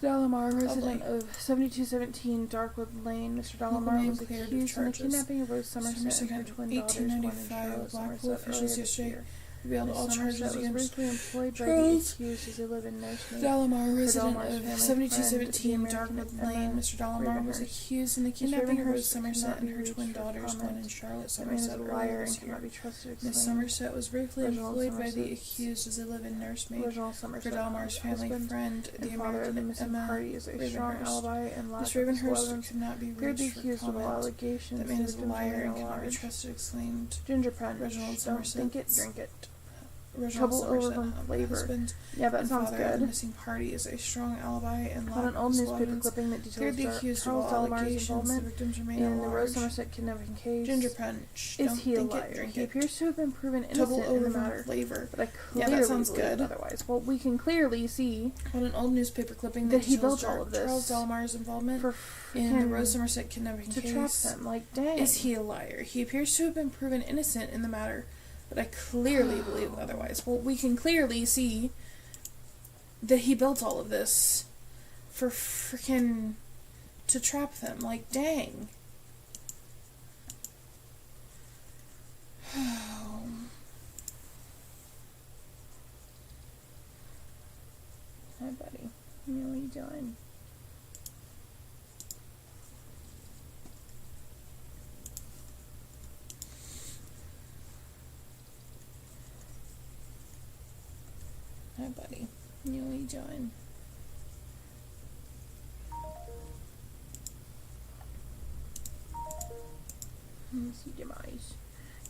Dalamar, resident of 7217 Darkwood Lane. Mr. Dalamar was accused in the kidnapping of Rose Somerset and her twin daughters, one in Charlotte Somerset, earlier this year. Revealed all charges against employed by the accused as a live-in nursemaid. Dalamar, resident of 7217 Darkwood Lane. Mr. Dalamar was accused in the kidnapping of Rose Somerset and her twin daughters, one in Charlotte Somerset, earlier this year. Miss Somerset was briefly employed by the accused as a live-in nursemaid for Dalamar's family friend, the American Emma Ravenhearst. Miss Ravenhearst could not be reached for comment. That man is a liar and cannot be trusted, exclaimed Ginger punch. Reginald Somerset. Don't think it, drink it. Trouble over from flavor. Yeah, that sounds good. The missing party is a strong alibi and on an old newspaper clipping that details Charles Dalamar's involvement in the Rose Somerset kidnapping case. Ginger punch. Is he a liar? He appears to have been proven innocent in the matter. Flavor. But I clearly believe otherwise. Well, we can clearly see on an old newspaper clipping that he built all of this. Charles Dalamar's involvement in the Rose Somerset kidnapping case. To trap them, like, dang. Is he a liar? He appears to have been proven innocent in the matter. But I clearly believe otherwise. Well, we can clearly see that he built all of this for frickin' to trap them. Like, dang. Hi, buddy. You know what you doing? Hi, buddy. You know what you doing? Let me see your eyes.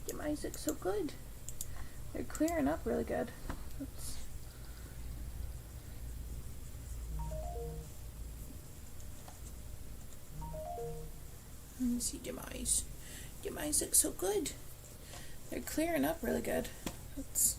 Your eyes look so good. They're clearing up really good. Let's... Let me see your eyes. Your eyes look so good. They're clearing up really good. Let's...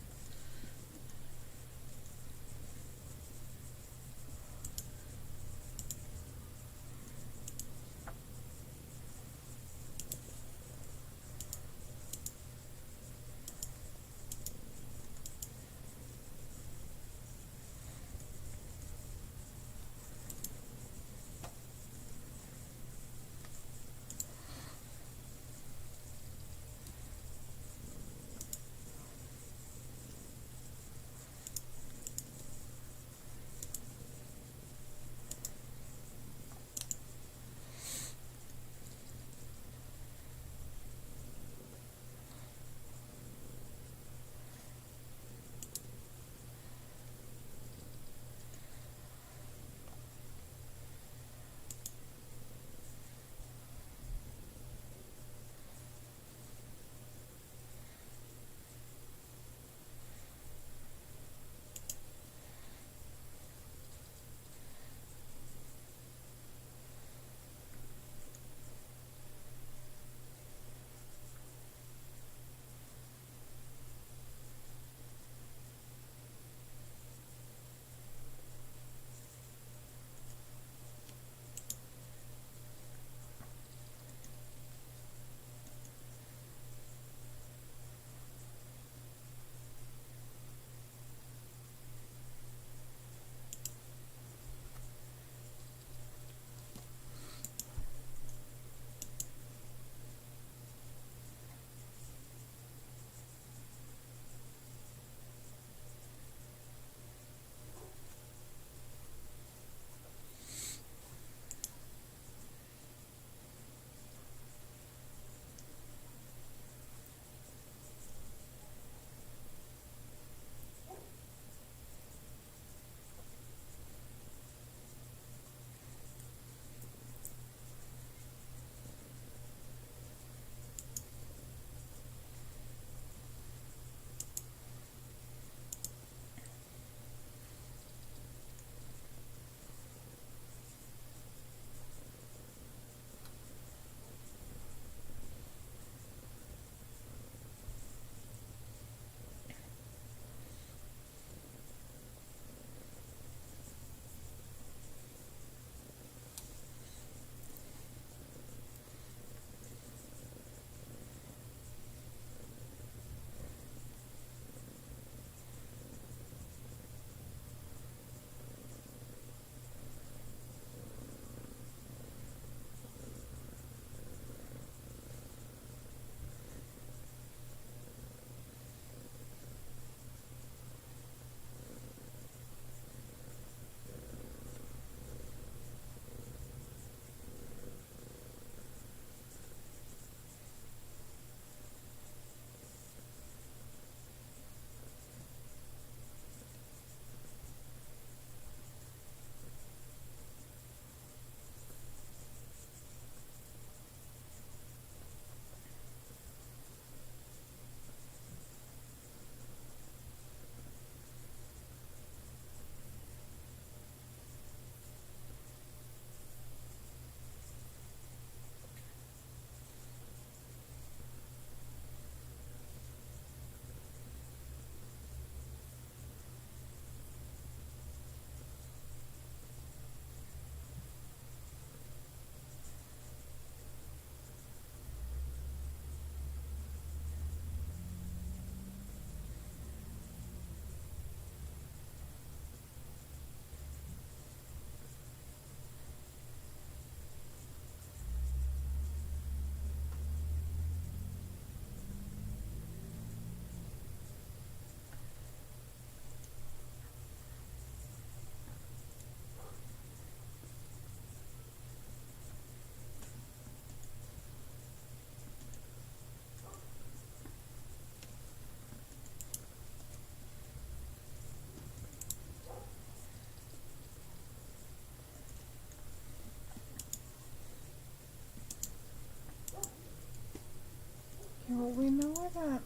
Yeah, well, we know where that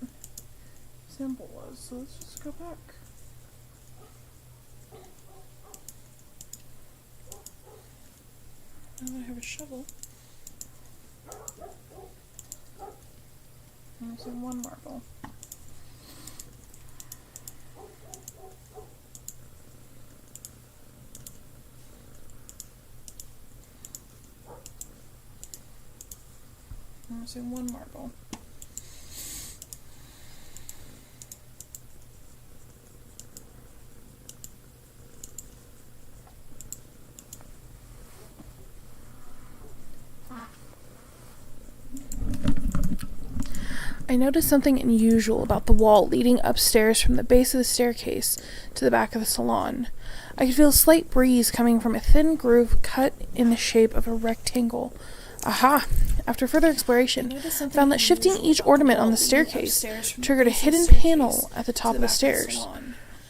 symbol was, so let's just go back. Now that I have a shovel. There's one marble. I'm missing one marble. I noticed something unusual about the wall leading upstairs from the base of the staircase to the back of the salon. I could feel a slight breeze coming from a thin groove cut in the shape of a rectangle. Aha! After further exploration, I found that shifting each ornament on the staircase triggered a hidden panel at the top of the stairs.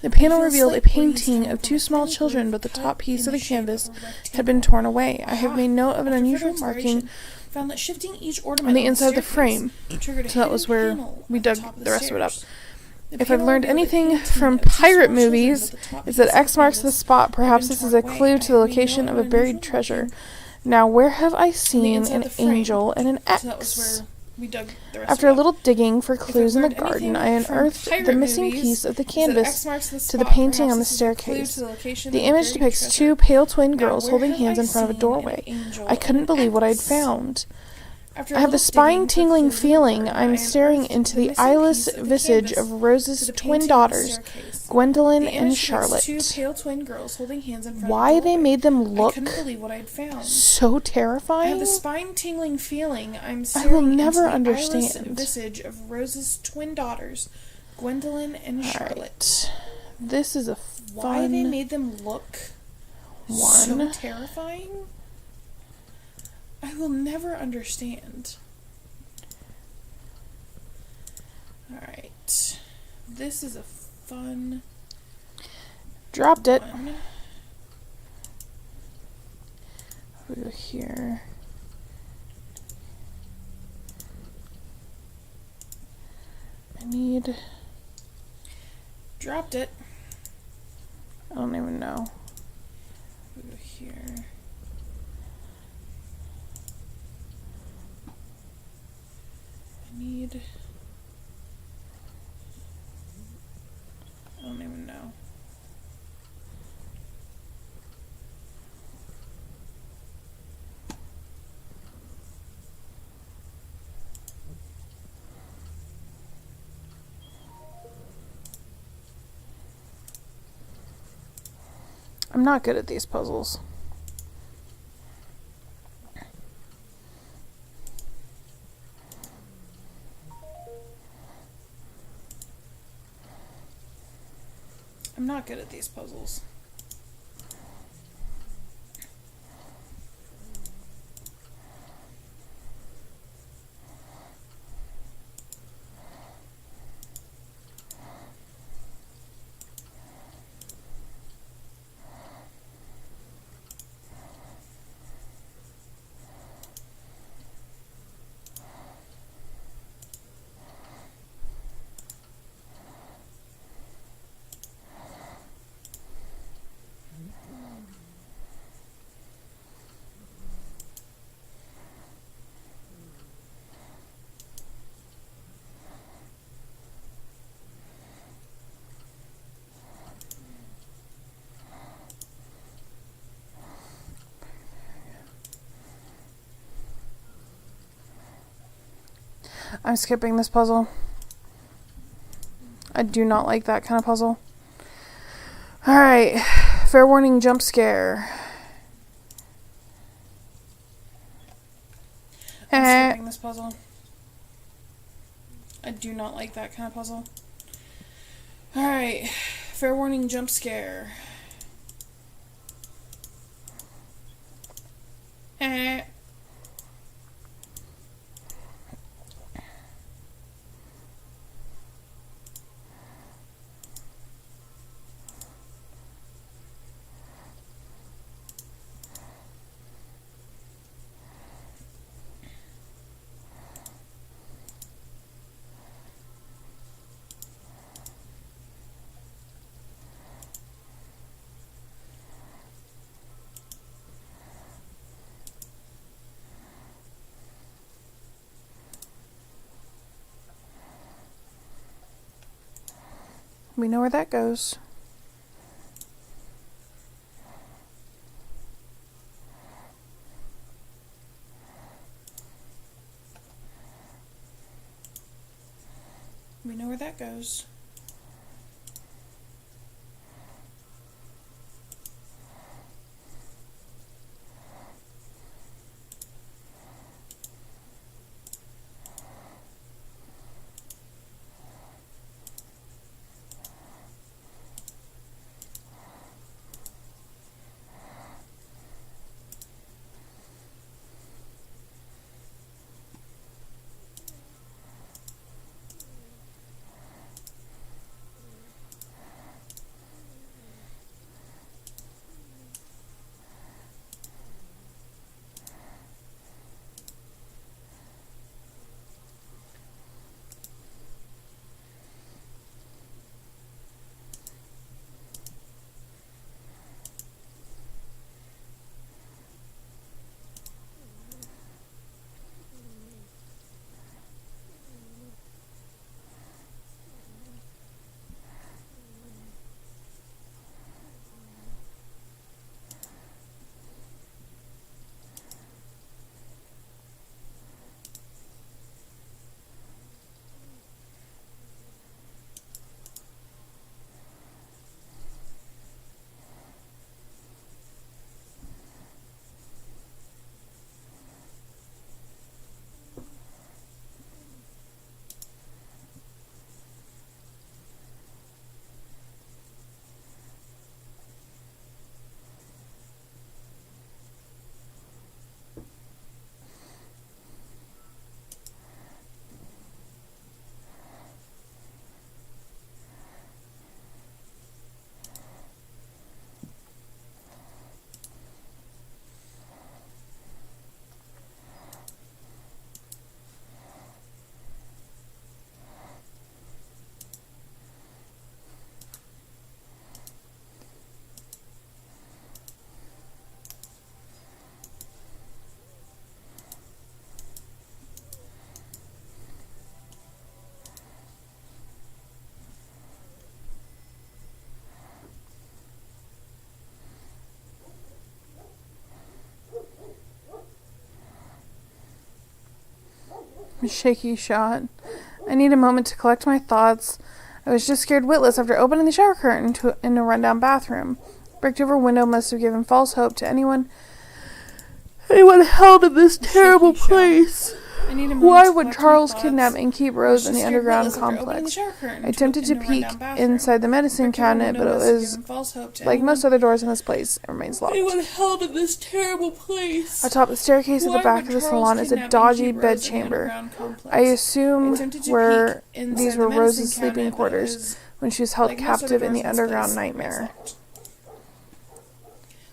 The panel revealed a painting of two small children, but the top piece of the canvas had been torn away. I have made note of an unusual marking Found that shifting each on ornament the inside of the frame, so that was where we dug the rest of it up. If I've learned anything from pirate movies, it's that X marks the spot. Perhaps this is a clue to the location of a buried treasure. Now, where have I seen an angel and an X? After a little digging for clues in the garden, I unearthed the missing piece of the canvas to the painting on the staircase. The image depicts two pale twin girls holding hands in front of a doorway. I couldn't believe what I'd found. I have the spine-tingling feeling I'm staring into the eyeless visage of Rose's twin daughters, Gwendolyn and Charlotte. Why they made them look so terrifying? I have the spine-tingling feeling I'm I will staring never into the eyeless understand. visage of Rose's twin daughters, Gwendolyn and Charlotte. Alright. This is a Why they fun made them look so one. terrifying? I will never understand. Alright. This is a fun Dropped it. one. Over here. I need... Dropped it. I don't even know. Over here. I need... I don't even know. I'm not good at these puzzles. I'm not good at these puzzles. I'm skipping this puzzle. I do not like that kind of puzzle. Alright. Fair warning, jump scare. I'm skipping this puzzle. I do not like that kind of puzzle. Alright. Fair warning, jump scare. We know where that goes. We know where that goes. Shaky shot. I need a moment to collect my thoughts. I was just scared witless after opening the shower curtain in a rundown bathroom. Bricked over window must have given false hope to anyone held in this terrible place. Why would Charles kidnap and keep Rose in the underground complex? I attempted to peek inside the medicine cabinet, but it was like most other doors in this place. It remains locked. Anyone held in this terrible place. Atop the staircase at the back of the salon is a dodgy bedchamber. I assume where these were Rose's sleeping quarters when she was held captive in the underground nightmare.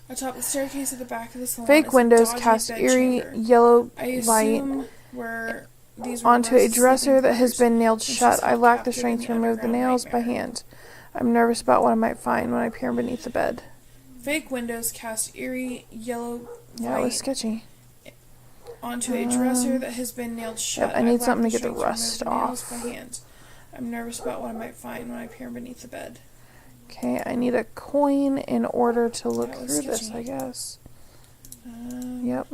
Atop the staircase at the back of the salon Fake windows cast eerie yellow light onto a dresser that has been nailed shut. I lack the strength to remove the nails by hand. I'm nervous about what I might find when I peer beneath the bed. Fake windows cast eerie yellow light. It was sketchy. Onto a dresser that has been nailed shut. Yep, I need something to get the rust off. By hand. I'm nervous about what I might find when I peer beneath the bed. Okay, I need a coin in order to look through this, I guess. Yep.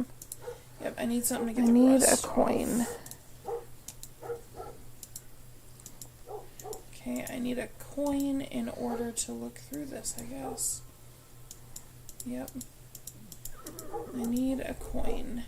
Yep, I need something to get the rust a coin. Okay, I need a coin in order to look through this, I guess. Yep. I need a coin.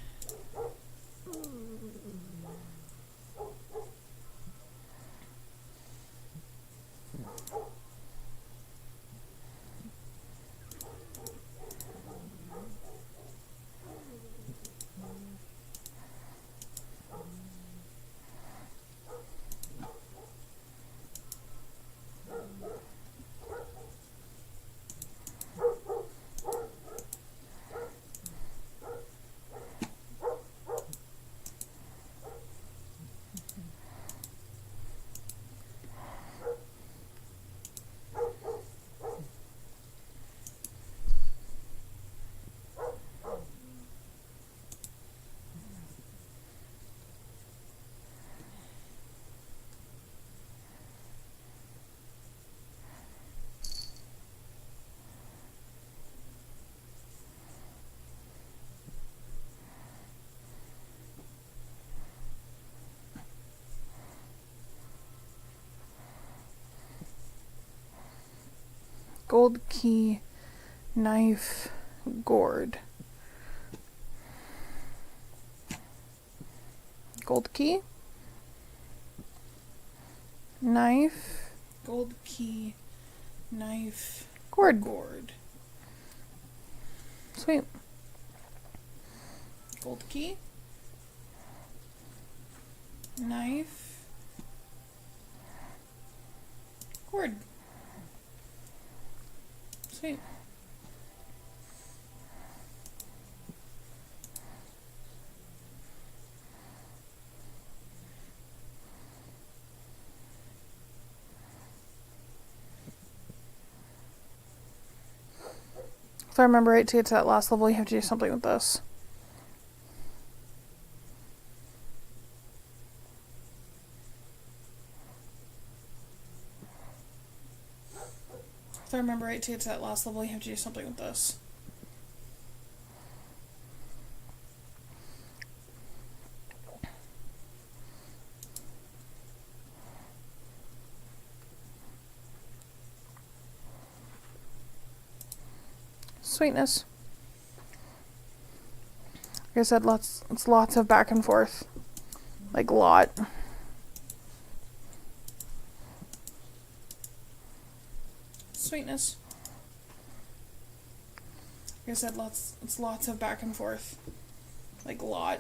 Gold key, knife, gourd. Gold key, knife, Gold key, knife, gourd. gourd. Sweet. Gold key, knife, gourd. Sweet. If I remember right, to get to that last level, you have to do something with this. If I remember right, to get to that last level, you have to do something with this. Sweetness. Like I said, it's lots of back and forth. Like, lot. Sweetness. Like I said, it's lots of back and forth. Like, lot.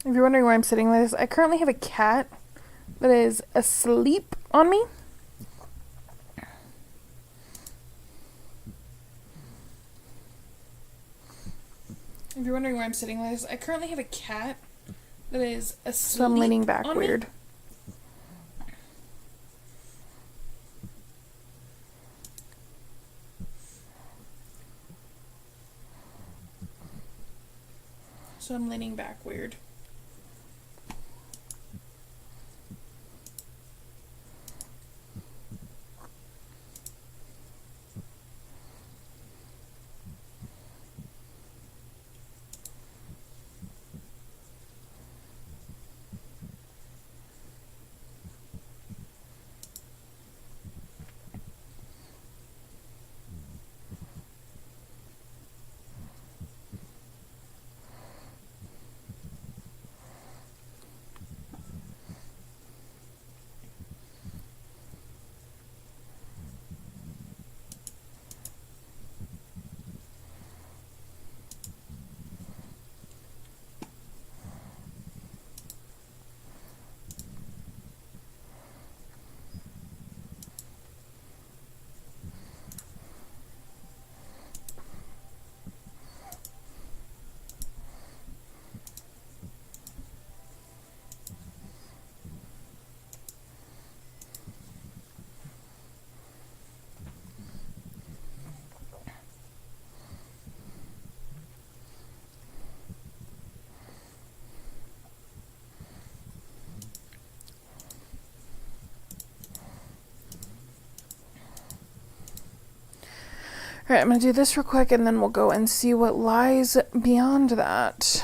If you're wondering why I'm sitting like this, I currently have a cat that is asleep on me. If you're wondering why I'm sitting like this, I currently have a cat that is asleep. So I'm leaning back on me. weird. So I'm leaning back weird. Alright, I'm going to do this real quick and then we'll go and see what lies beyond that.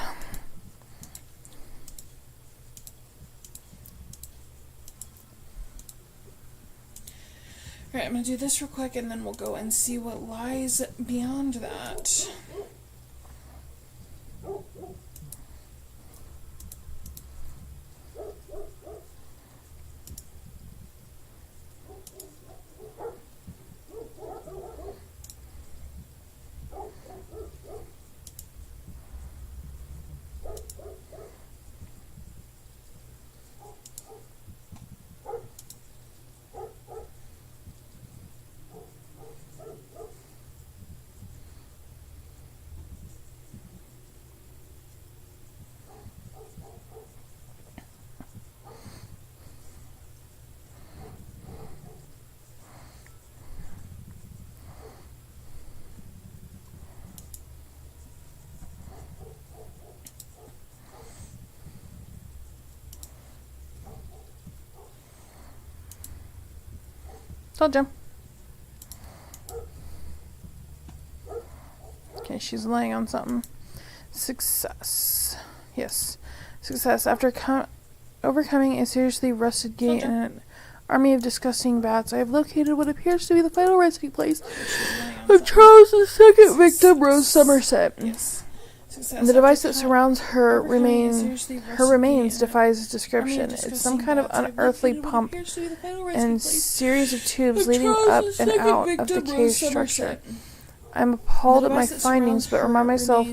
Alright, I'm going to do this real quick and then we'll go and see what lies beyond that. Told you. Okay, she's laying on something. Success. Yes. Success. After overcoming a seriously rusted gate and an army of disgusting bats, I have located what appears to be the final resting place of Charles II victim, Rose Somerset. Yes. The device that surrounds her remains defies description. It's some kind of unearthly pump and series of tubes leading up and out of the cave structure. I'm appalled at my findings, but remind myself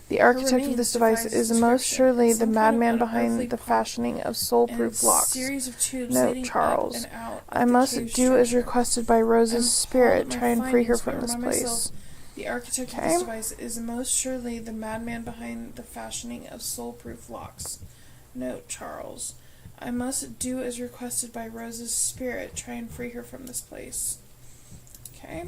the architect of this device is most surely the madman behind the fashioning of soul-proof locks. Note, Charles. I must do as requested by Rose's spirit, try and free her from this place. The architect of this device is most surely the madman behind the fashioning of soul-proof locks. Note, Charles. I must do as requested by Rose's spirit, try and free her from this place. Okay.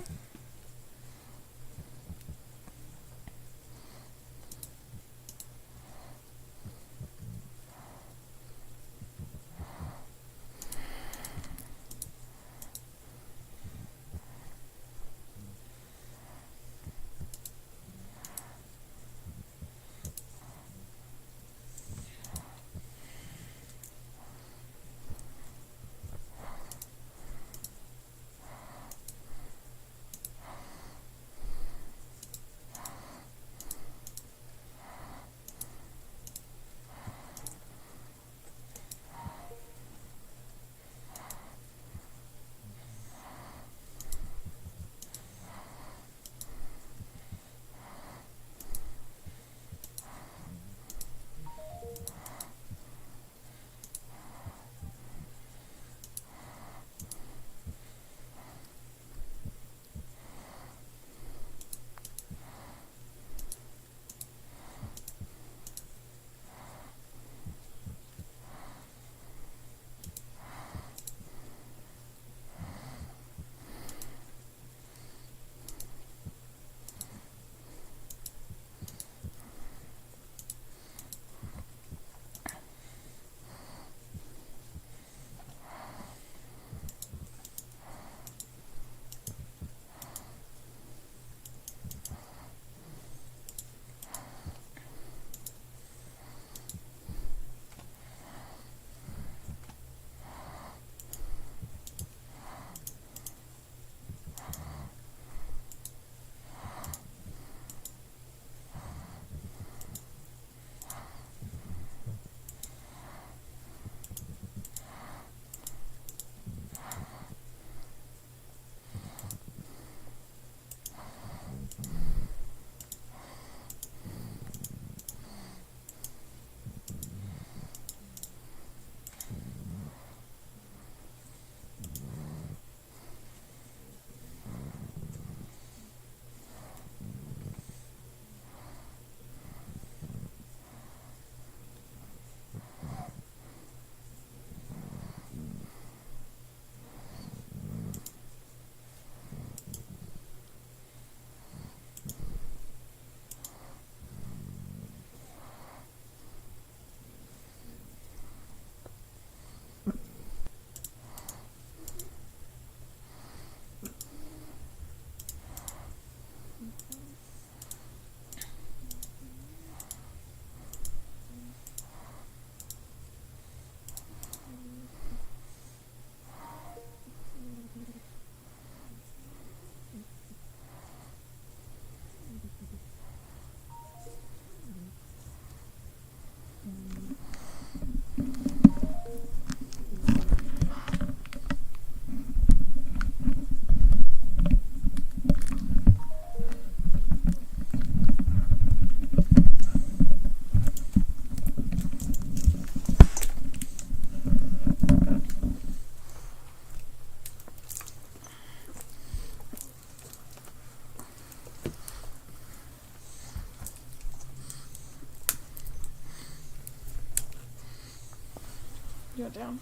Go down.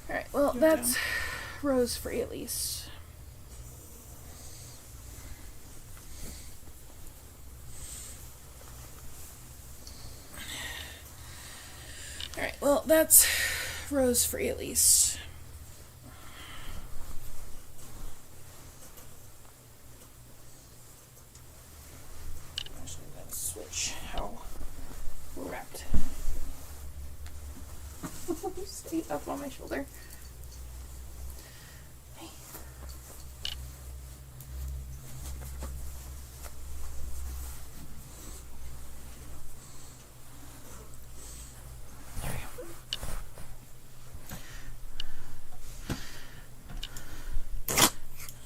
Alright, well, that's Rose free at least. that's rose-free at least. I'm just going to switch how we're wrapped. Stay up on my shoulder.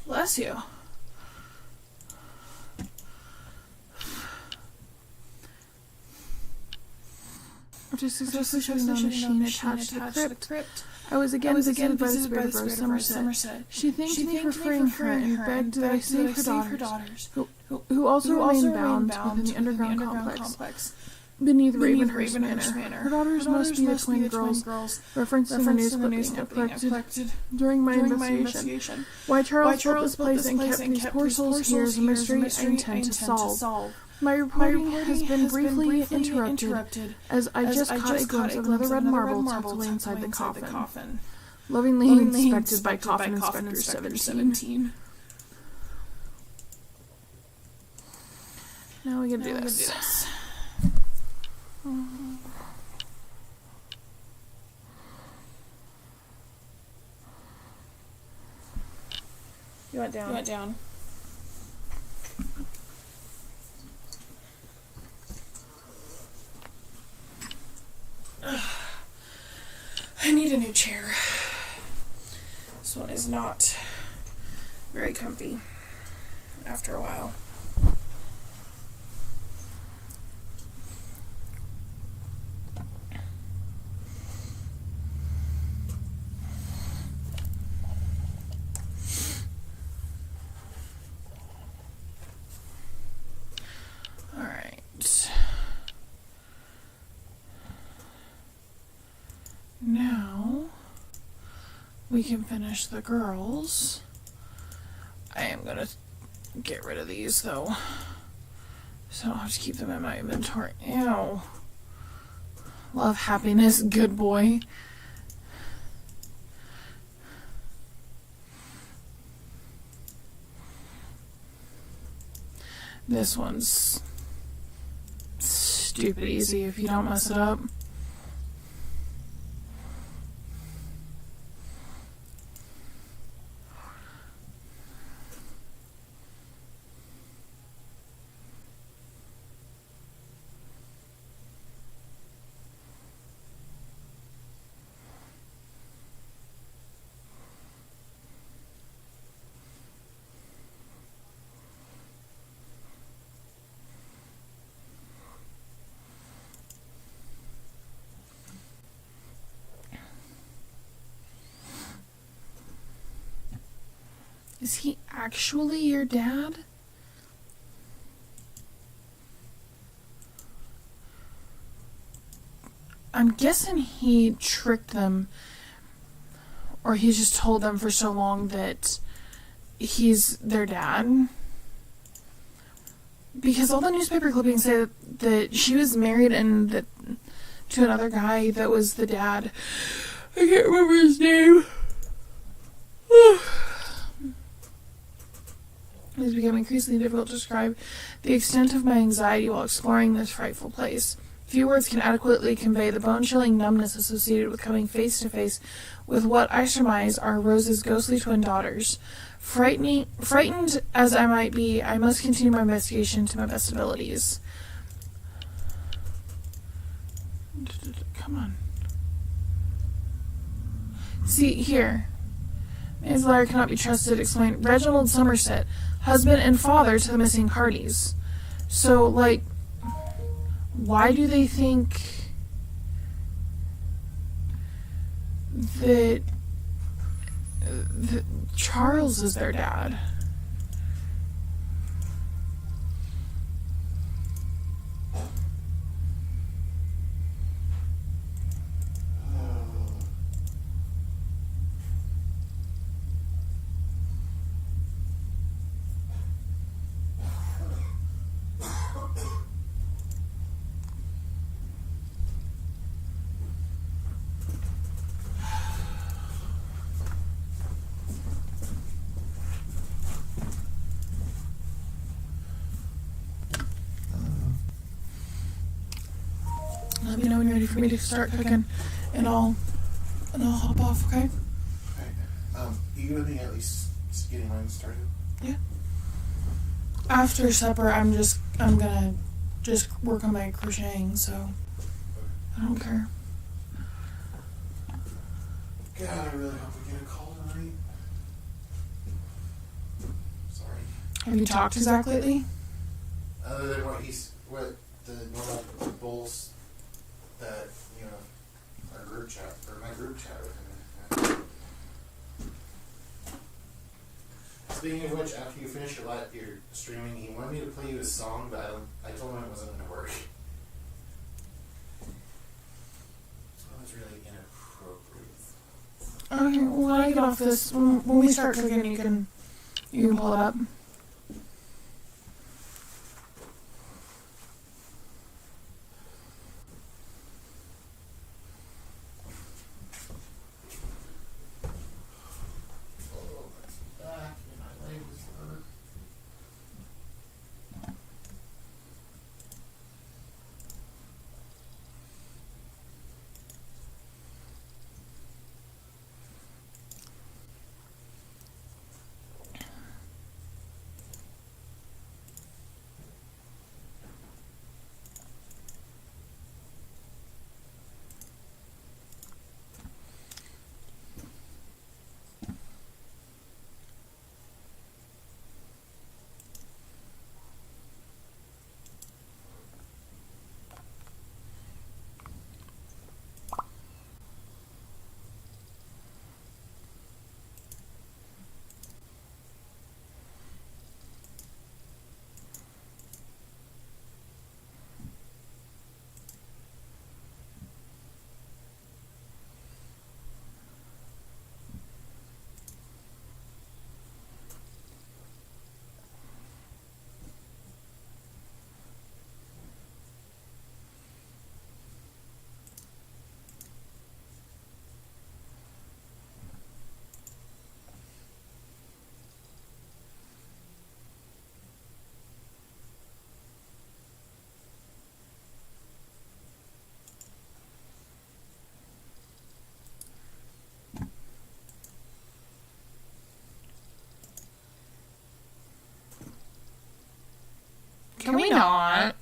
Bless you. After successfully shutting down the machine attached to the crypt, I was again visited by the spirit of Rose Somerset. She thanked me for freeing her and begged that I save her daughters, who also remain bound within the underground complex beneath Ravenhearst Manor. Her daughters must be the twin girls, referencing the news clipping I collected during my investigation. Why Charles built this place and kept these poor souls here is a mystery I intend to solve. My reporting has been briefly interrupted as I just caught a glimpse of another red marble tucked away inside the coffin. Lovingly inspected by Coffin Inspector 17. Now we gotta do this. You went down. I need a new chair. This one is not very comfy after a while. Now we can finish the girls. I am gonna get rid of these though, so I'll have to keep them in my inventory. Ew. Love, happiness, good boy. This one's stupid easy if you don't mess it up. Is he actually your dad? I'm guessing he tricked them, or he's just told them for so long that he's their dad. Because all the newspaper clippings say that she was married and that to another guy that was the dad. I can't remember his name. It has become increasingly difficult to describe the extent of my anxiety while exploring this frightful place. Few words can adequately convey the bone-chilling numbness associated with coming face-to-face with what I surmise are Rose's ghostly twin daughters. Frightened as I might be, I must continue my investigation to my best abilities. Come on. See, here. Manslaughter cannot be trusted, explained Reginald Somerset, husband and father to the missing parties. So, like, why do they think that Charles is their dad? for me to start cooking, and I'll hop off. Okay. Okay. You with me at least getting mine started? Yeah. After supper, I'm gonna just work on my crocheting, so I don't care. God, I really hope we get a call tonight. Sorry. Have you talked to Zach lately? Other than what the normal bulls that, our group chat, or my group chat with him. Speaking of which, after you finish your streaming, he wanted me to play you a song, but I told him it wasn't going to work. So it was really inappropriate. Okay, well, when I get off this, when we start cooking, you can pull it up. Can we not?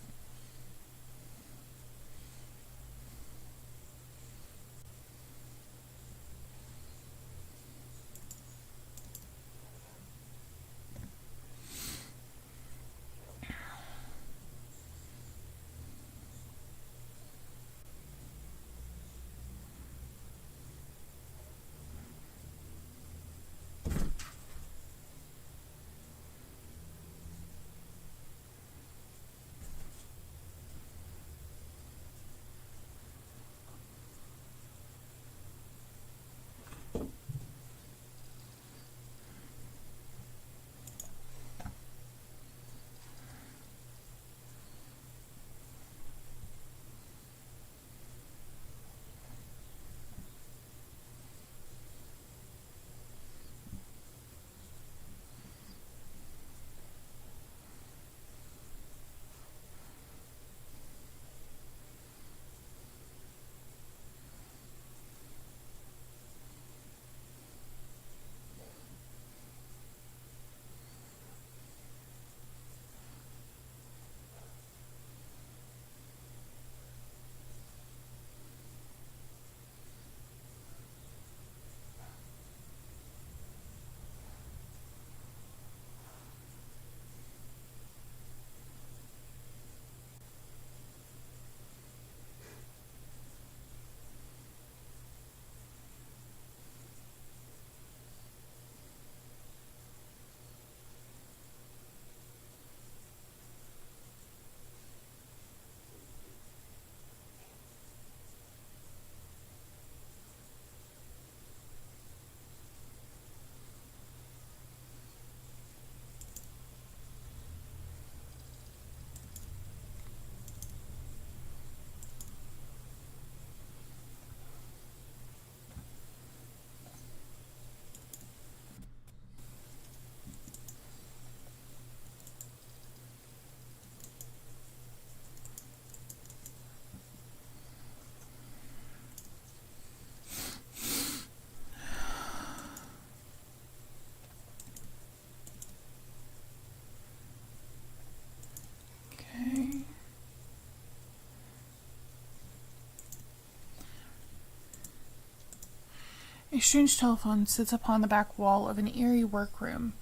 A strange telephone sits upon the back wall of an eerie workroom.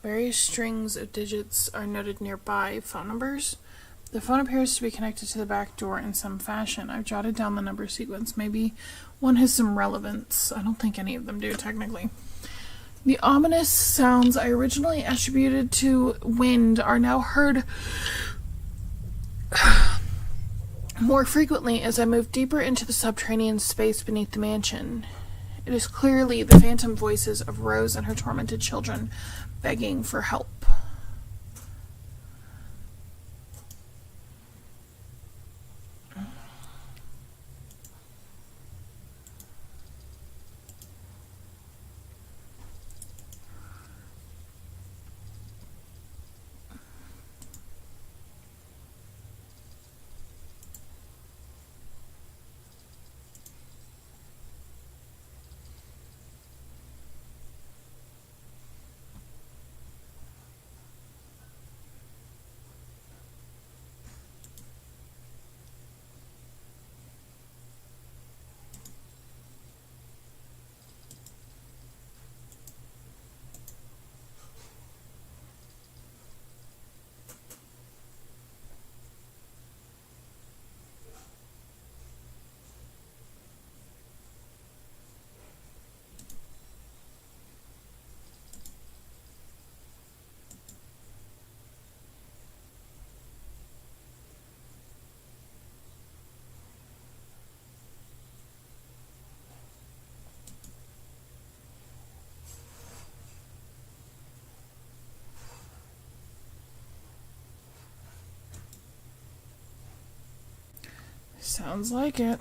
Various strings of digits are noted nearby, phone numbers. The phone appears to be connected to the back door in some fashion. I've jotted down the number sequence. Maybe one has some relevance. I don't think any of them do, technically. The ominous sounds I originally attributed to wind are now heard more frequently as I move deeper into the subterranean space beneath the mansion. It is clearly the phantom voices of Rose and her tormented children begging for help. Sounds like it.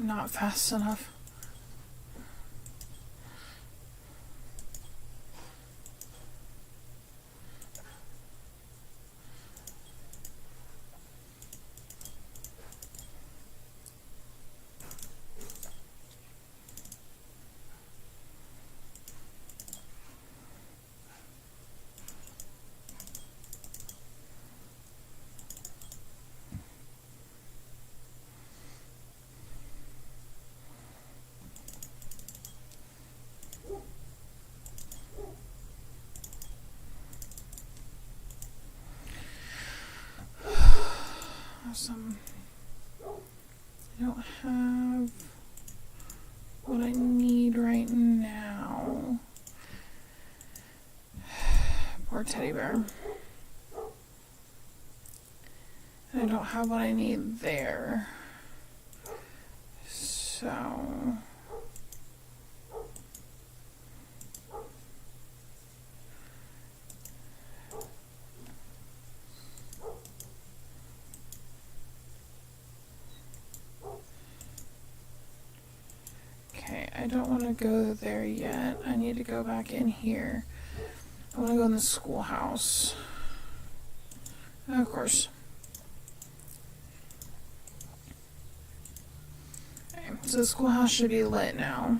Not fast enough. Awesome. I don't have what I need right now. Poor teddy bear. I don't have what I need there. So... Okay, I don't want to go there yet. I need to go back in here. I want to go in the schoolhouse. Of course. Okay, so the schoolhouse should be lit now.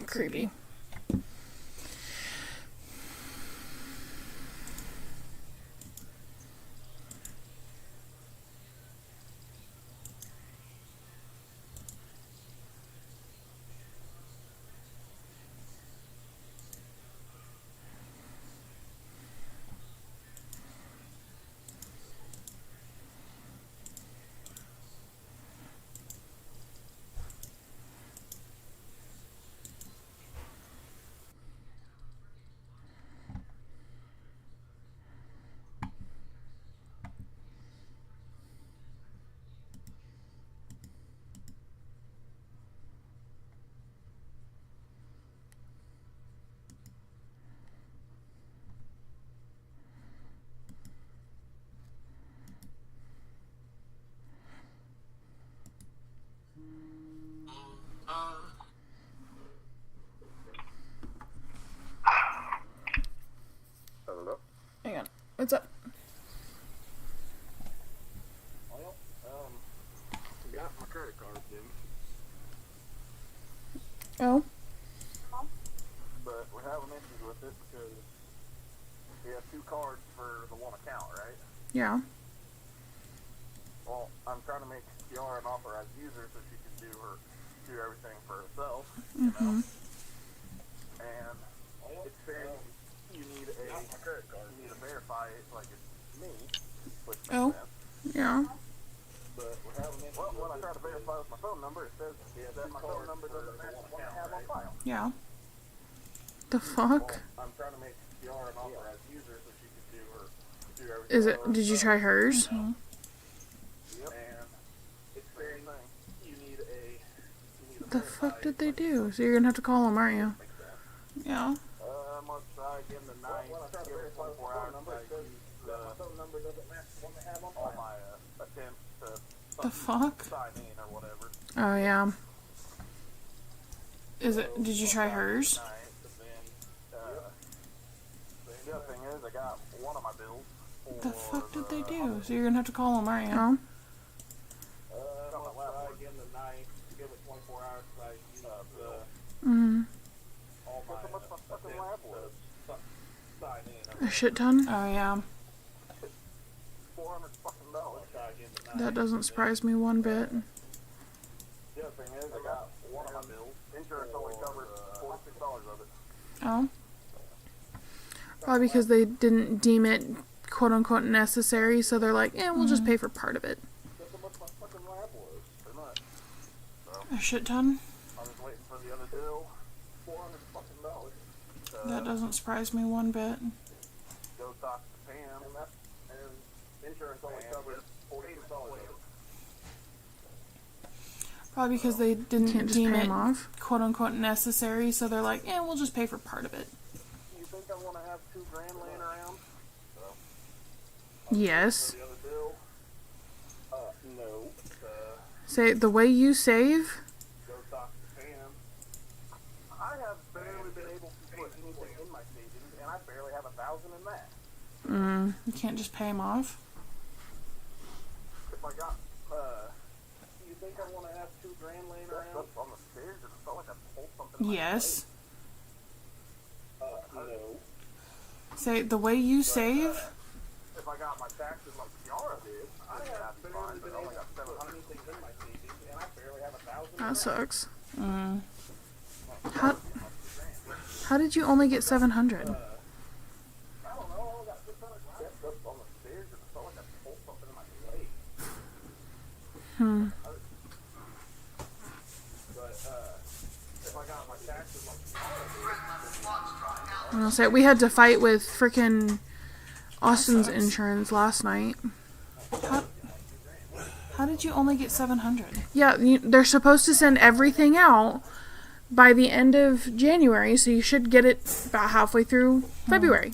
Creepy. Hello? Hang on. What's up? Well, got my credit card due, Oh? but we're having issues with it because we have two cards for the one account, right? Yeah. Well, I'm trying to make PR an authorized user so she can do everything for herself, you know? And it's saying you need to verify it like it's me, which makes Oh. sense. Yeah. But we're having issues. Well, when I try to verify with my phone number, it says that my phone number doesn't match the one I have on file. Yeah. The fuck? I'm trying to make PR an authorized user so she can do everything. Is it? Did you try hers? Yep. And it's saying you need a The fuck did they do? So you're gonna have to call them, aren't you? Yeah. Must try Friday and the night, give it 24 hours, I used all my attempts to The fuck? sign in or whatever. Oh, yeah. Did you try hers? Night, but then, the other thing is, I got one of my bills. The fuck did they do? So you're gonna have to call them, aren't you? Oh. Friday and the night, give it 24 hours, I used Mm-hmm. all my fucking lab was sign in. A shit ton? Oh, yeah. $400 fucking dollars. That doesn't surprise me one bit. The other thing is, I got one of my bills. Insurance only covers $46 of it. Oh? Probably because they didn't deem it quote-unquote necessary, so they're like, we'll just pay for part of it. That's how much my fucking lab was. Pretty much. A shit ton? I was waiting for the other bill. $400 fucking dollars. That doesn't surprise me one bit. Go talk to Pam. And insurance only covers $46 of it. Probably because they didn't Can't just deem pay it them off. quote-unquote necessary, so they're like, we'll just pay for part of it. You think I want to have $2,000 laying around? Yes. For the other bill? No. Say, the way you save... Go talk to Pam. I have barely been able to put anything in my savings, and I barely have $1,000 in that. You can't just pay them off? If I got, you think I want to have $2,000 laying around? Up on the stairs, it felt like I pulled something. Yes. No. Say, the way you save... If I got my taxes like Kiara did, I have barely been able to put anything in my savings, and I barely have $1,000. That sucks. Mm. How did you only get 700? I don't know. I got $600 up on the stairs, and it felt like I pulled something in my leg. But if I got my taxes like Kiara did, I'll say, we had to fight with frickin' Austin's insurance last night. How did you only get 700? Yeah, they're supposed to send everything out by the end of January, so you should get it about halfway through February.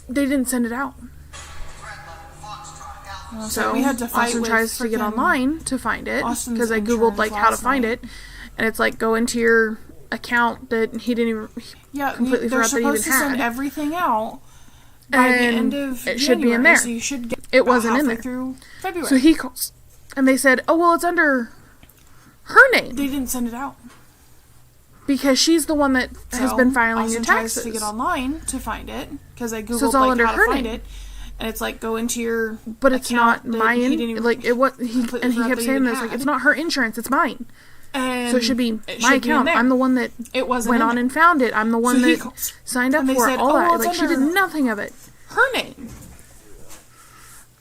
They didn't send it out. So we had to fight Austin with tries to get frickin' online to find it, Austin's because I googled like how to insurance find last it, and it's like go into your account that he didn't even completely they're forgot that he even supposed to send had. everything out by the And end of it should be in January, there. so you should get It about wasn't in halfway there. through February. So he calls, and they said, "Oh well, it's under her name They didn't send it out. because she's the one that has So been filing Austin your tries taxes." to get online to find it because I googled So it's all like under how her to find name. it, and it's like go into your But it's not account that mine. he didn't even Like it was, he completely and he forgot kept that saying even this, like had. it's not her insurance, it's mine. And So it should be it my should be in account. there. I'm the one that It wasn't went in on there. and found it. I'm the one So he that calls- signed up and they for said, it, all "Oh, that. it's Like she did under nothing of it. her name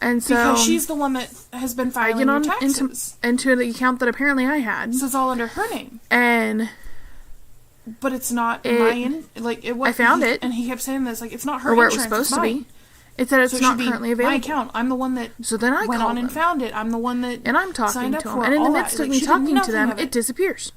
And so because she's the one that has been I filing get your on taxes. into the account that apparently I had, So it's all under her name, and but it's not It- mine. Like it was. I found it. and he kept saying this, like it's not her or where it was insurance, supposed it's to mine. be. It said it's So it not should be currently my available. account. I'm the one that So then I went called on and them. found it. I'm the one that And I'm talking signed up to for him. it, And in the all that. midst of Like, me she did talking to nothing them, of it disappears.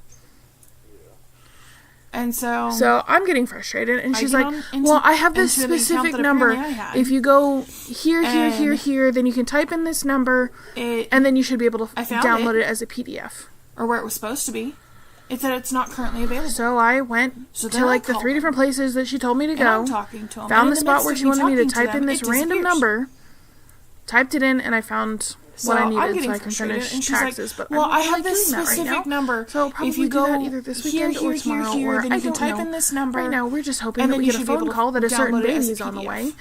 And so So I'm getting frustrated, and I she's get like, on into- "Well, I have this into the account specific that number. apparently I had. If you go here, And- here, then you can type in this number, it and then you should be able to I found download it. it as a PDF." or where it was supposed to be. It said it's not currently available. So I went So then to I like the called 3 different places that she told me to and I'm go. talking to him. Found And the in spot midst where of she wanted me to talking type them, in this it random disappears. number. Typed it in, and I found So what I I'm needed getting so I can frustrated, finish and she's taxes. like, But well, I'm I not have this doing that right specific now. number. So I'll probably if you do go that either this here, weekend or here, tomorrow, here, or then I you can don't type know. in this number. Right now, we're just hoping and that then we you get a should be able phone to call that a certain download it as baby a is on the PDF. way.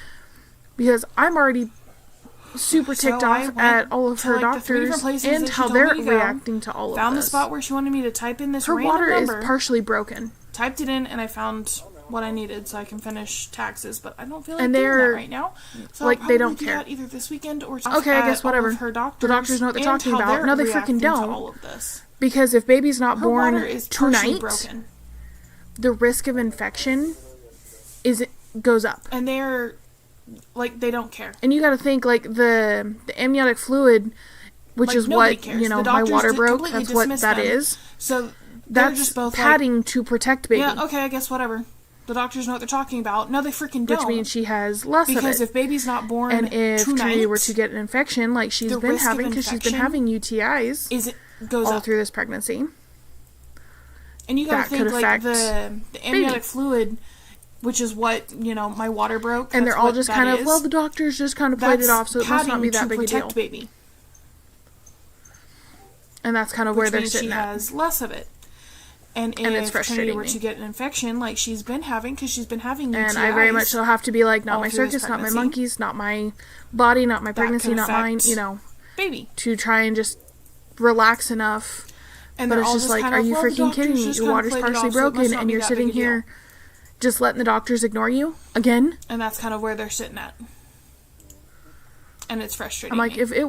Because I'm already super ticked So I off went at all of to, her like, the 3 different doctors places and that she how told they're me to go. reacting to all of Found the this. spot where she wanted me to type in this Her random water number. is partially broken. Typed it in, and I found what I needed so I can finish taxes. But I don't feel like And doing that they're- right now. So like, I'll they probably don't do care. that either this weekend or Okay, I guess whatever. Her doctors, The doctors know what they're and talking how about. they're No, they reacting freaking to don't. all of this. Because if baby's not Her born water is partially tonight, broken, the risk of infection goes up. and they're like they don't care. And you got to think like the amniotic fluid, which Like, is nobody what cares. you know The my doctors water broke. completely That's what dismiss that them. is. So They're That's just both padding to protect baby. Yeah, okay, I guess whatever. The doctors know what they're talking about. No, they freaking don't. Which means she has less of it. Because if baby's not born and if tonight, Trinity were to get an infection, like she's been having, because she's been having UTIs goes all up through this pregnancy. And you gotta think, like, the amniotic baby. fluid, which is what, my water broke. And they're all just kind of, well, the doctors just kind of played it off, so it must not be that big a deal. Baby. And that's kind of where they're sitting at. She has less of it. And it's if frustrating Trinity were to get an infection, like she's been having, because she's been having UTIs. And I very much so have to be like, not my circus, not my monkeys, not my body, not my pregnancy, not mine, baby. To try and just relax enough. And but it's just like, are you freaking kidding me? Your water's partially broken, and you're sitting here just letting the doctors ignore you again? And that's kind of where they're sitting at. And it's frustrating. I'm like, if it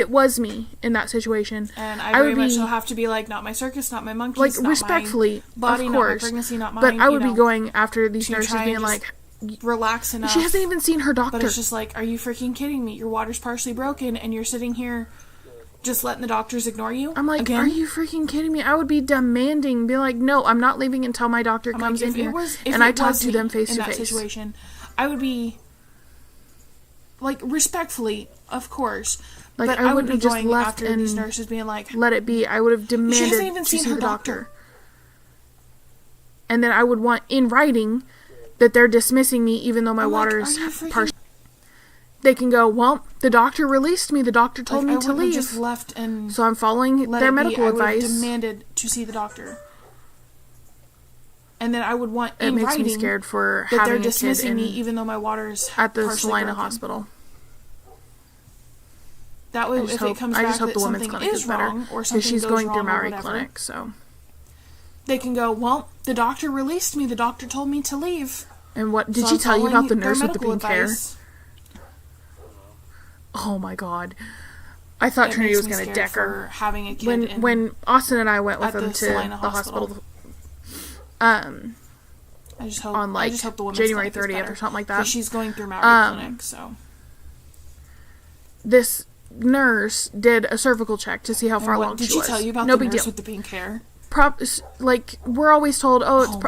was me in that situation, and I very much so have to be like, not my circus, not my monkeys, like, not respectfully, my body, of not course, my pregnancy, not mine. But I would be going after these nurses, being like, relax enough. She hasn't even seen her doctor. But it's just like, are you freaking kidding me? Your water's partially broken, and you're sitting here just letting the doctors ignore you? I'm like, again? Are you freaking kidding me? I would be demanding, be like, no, I'm not leaving until my doctor comes in here, and I talk to them face to face. In that situation, I would be, like, respectfully, of course, like, but I wouldn't be have just going left after and these nurses being like, let it be. I would have demanded she hasn't even to seen see her the doctor. doctor. And then I would want in writing that they're dismissing me even though my water's partial. They can go, well, the doctor released me. The doctor told me to leave. Just left and so I'm following their medical advice. I would have demanded to see the doctor. And then I would want in writing. It makes me scared for having they're a dismissing kid me even though my water's at the Salina hospital. That way, if it comes back that something is wrong or something she's goes going wrong through Maori or whatever, Clinic, so they can go, well, the doctor released me. The doctor told me to leave. And what did she tell you about the nurse with the pink hair? Oh my god. I thought Trinity was going to deck her. Having a kid when Austin and I went with them to the hospital. I just hope on like the January 30th or something like that. She's going through Maori Clinic, so. This nurse did a cervical check to see how far along she was. Did she tell you about the nurse with the pink hair? Like, we're always told,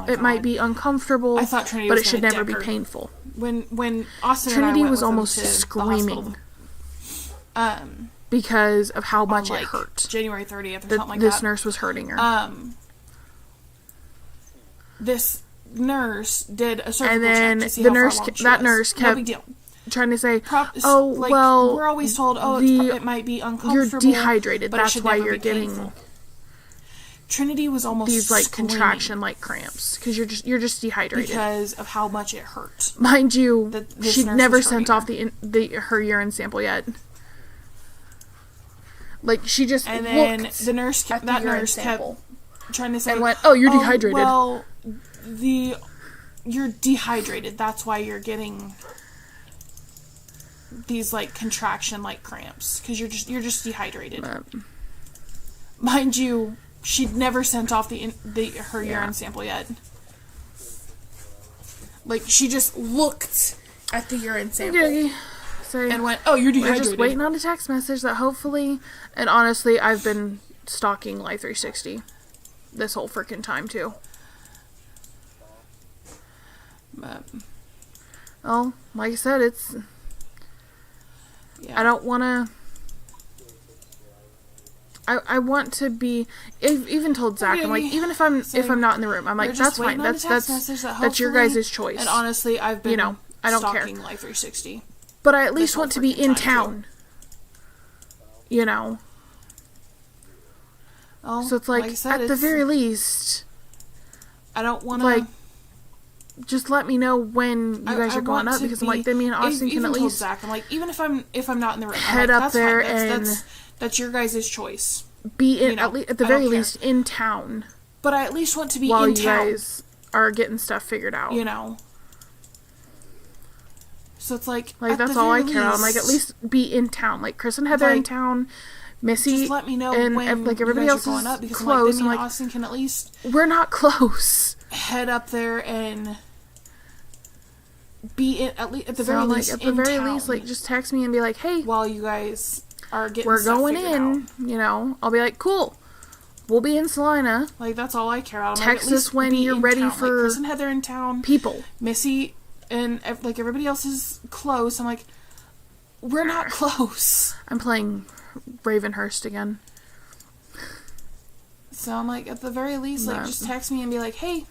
it might be uncomfortable, I thought Trinity but was it should never be painful. When Austin Trinity and I was went almost with screaming. The because of how much it hurt. January 30th or something like that. This nurse was hurting her. This nurse did a cervical check. And then to see the how nurse, far along that nurse kept no big deal. Trying to say, we're always told, it might be uncomfortable. You're dehydrated. But that's why you're getting Trinity was almost these like contraction like cramps because you're just dehydrated because of how much it hurt. Mind you, she'd never sent off her urine sample yet. Like she just and then the nurse kept trying to say and went, you're dehydrated. Well, you're dehydrated. That's why you're getting these like contraction like cramps because you're just dehydrated. Mind you, she'd never sent off her urine sample yet. Like she just looked at the urine sample and went, you're dehydrated. We're just waiting on a text message that hopefully, and honestly, I've been stalking Life 360 this whole freaking time too. Well, like I said, it's. Yeah. I don't want to. I want to be. Even told Zach, I'm like, even if I'm not in the room, I'm like, that's fine. That's your guys' choice. And honestly, I've been I don't care. Life 360. But I at least want to be in town. So it's like at the very least, I don't want to. Like, just let me know when you guys are going up because I'm like, then me and Austin can at least. Zach, I'm like, even if I'm not in the room, head up there and that's your guys' choice. Be in at the very least in town. But I at least want to be while in you town. Guys are getting stuff figured out. So it's like that's all I care about. I'm like, at least be in town. Like Chris and Heather in town. Missy, just let me know and when like everybody else going is up because close. Like, Austin can at least we're not close. Head up there and be in at the very least. At the very least, like just text me and be like, "Hey, while you guys are getting we're stuff going in." Out. I'll be like, "Cool, We'll be in Salina. Like, that's all I care about. I'm Text like, at us least when be you're in ready town. for Like, Chris and Heather in town. people. Missy and, like, everybody else is close. I'm like, we're not close. I'm playing Ravenhearst again. So I'm like, at the very least, like, just text me and be like, hey,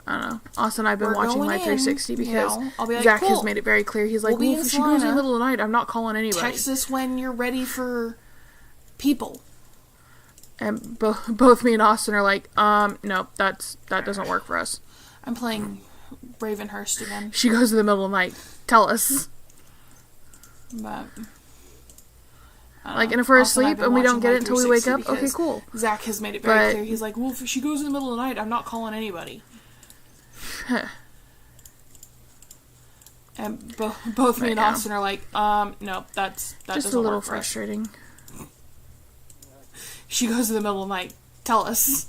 I don't know. Austin and I have been we're watching going my in, 360 because I'll be like, Zach cool. has made it very clear. He's like, We'll be well, in if she goes in the Salina. middle of the night, I'm not calling anybody. Text us when you're ready for people. And both me and Austin are like, no, that doesn't work for us. I'm playing Ravenhearst again. She goes in the middle of the night. Tell us. But Like, and if we're Austin and I have asleep been and we don't watching get my it until we wake 360 up, okay, because cool. Zach has made it very But- clear. He's like, well, if she goes in the middle of the night, I'm not calling anybody. And both me and now. Austin are like, no, that Just doesn't a little work for us. frustrating. She goes in the middle of the night. Tell us.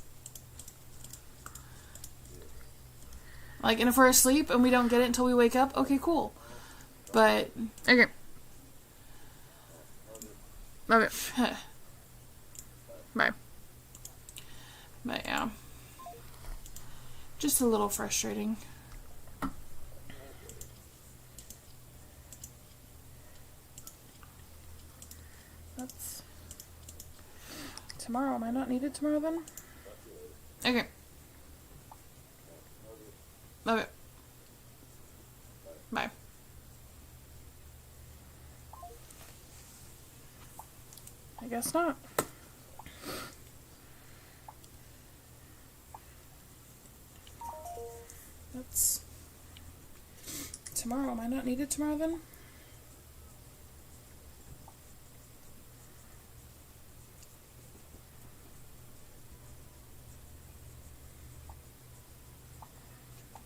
Like, and if we're asleep and we don't get it until we wake up, okay, cool. But Okay. Love it. Bye. But yeah, just a little frustrating. That's tomorrow. Am I not needed tomorrow then? Okay. Love it. Bye. I guess not. That's tomorrow. Am I not needed tomorrow then?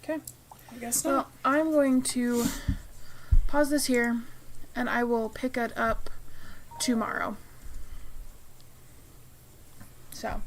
Okay. I guess Well, not. I'm going to pause this here, and I will pick it up tomorrow. So.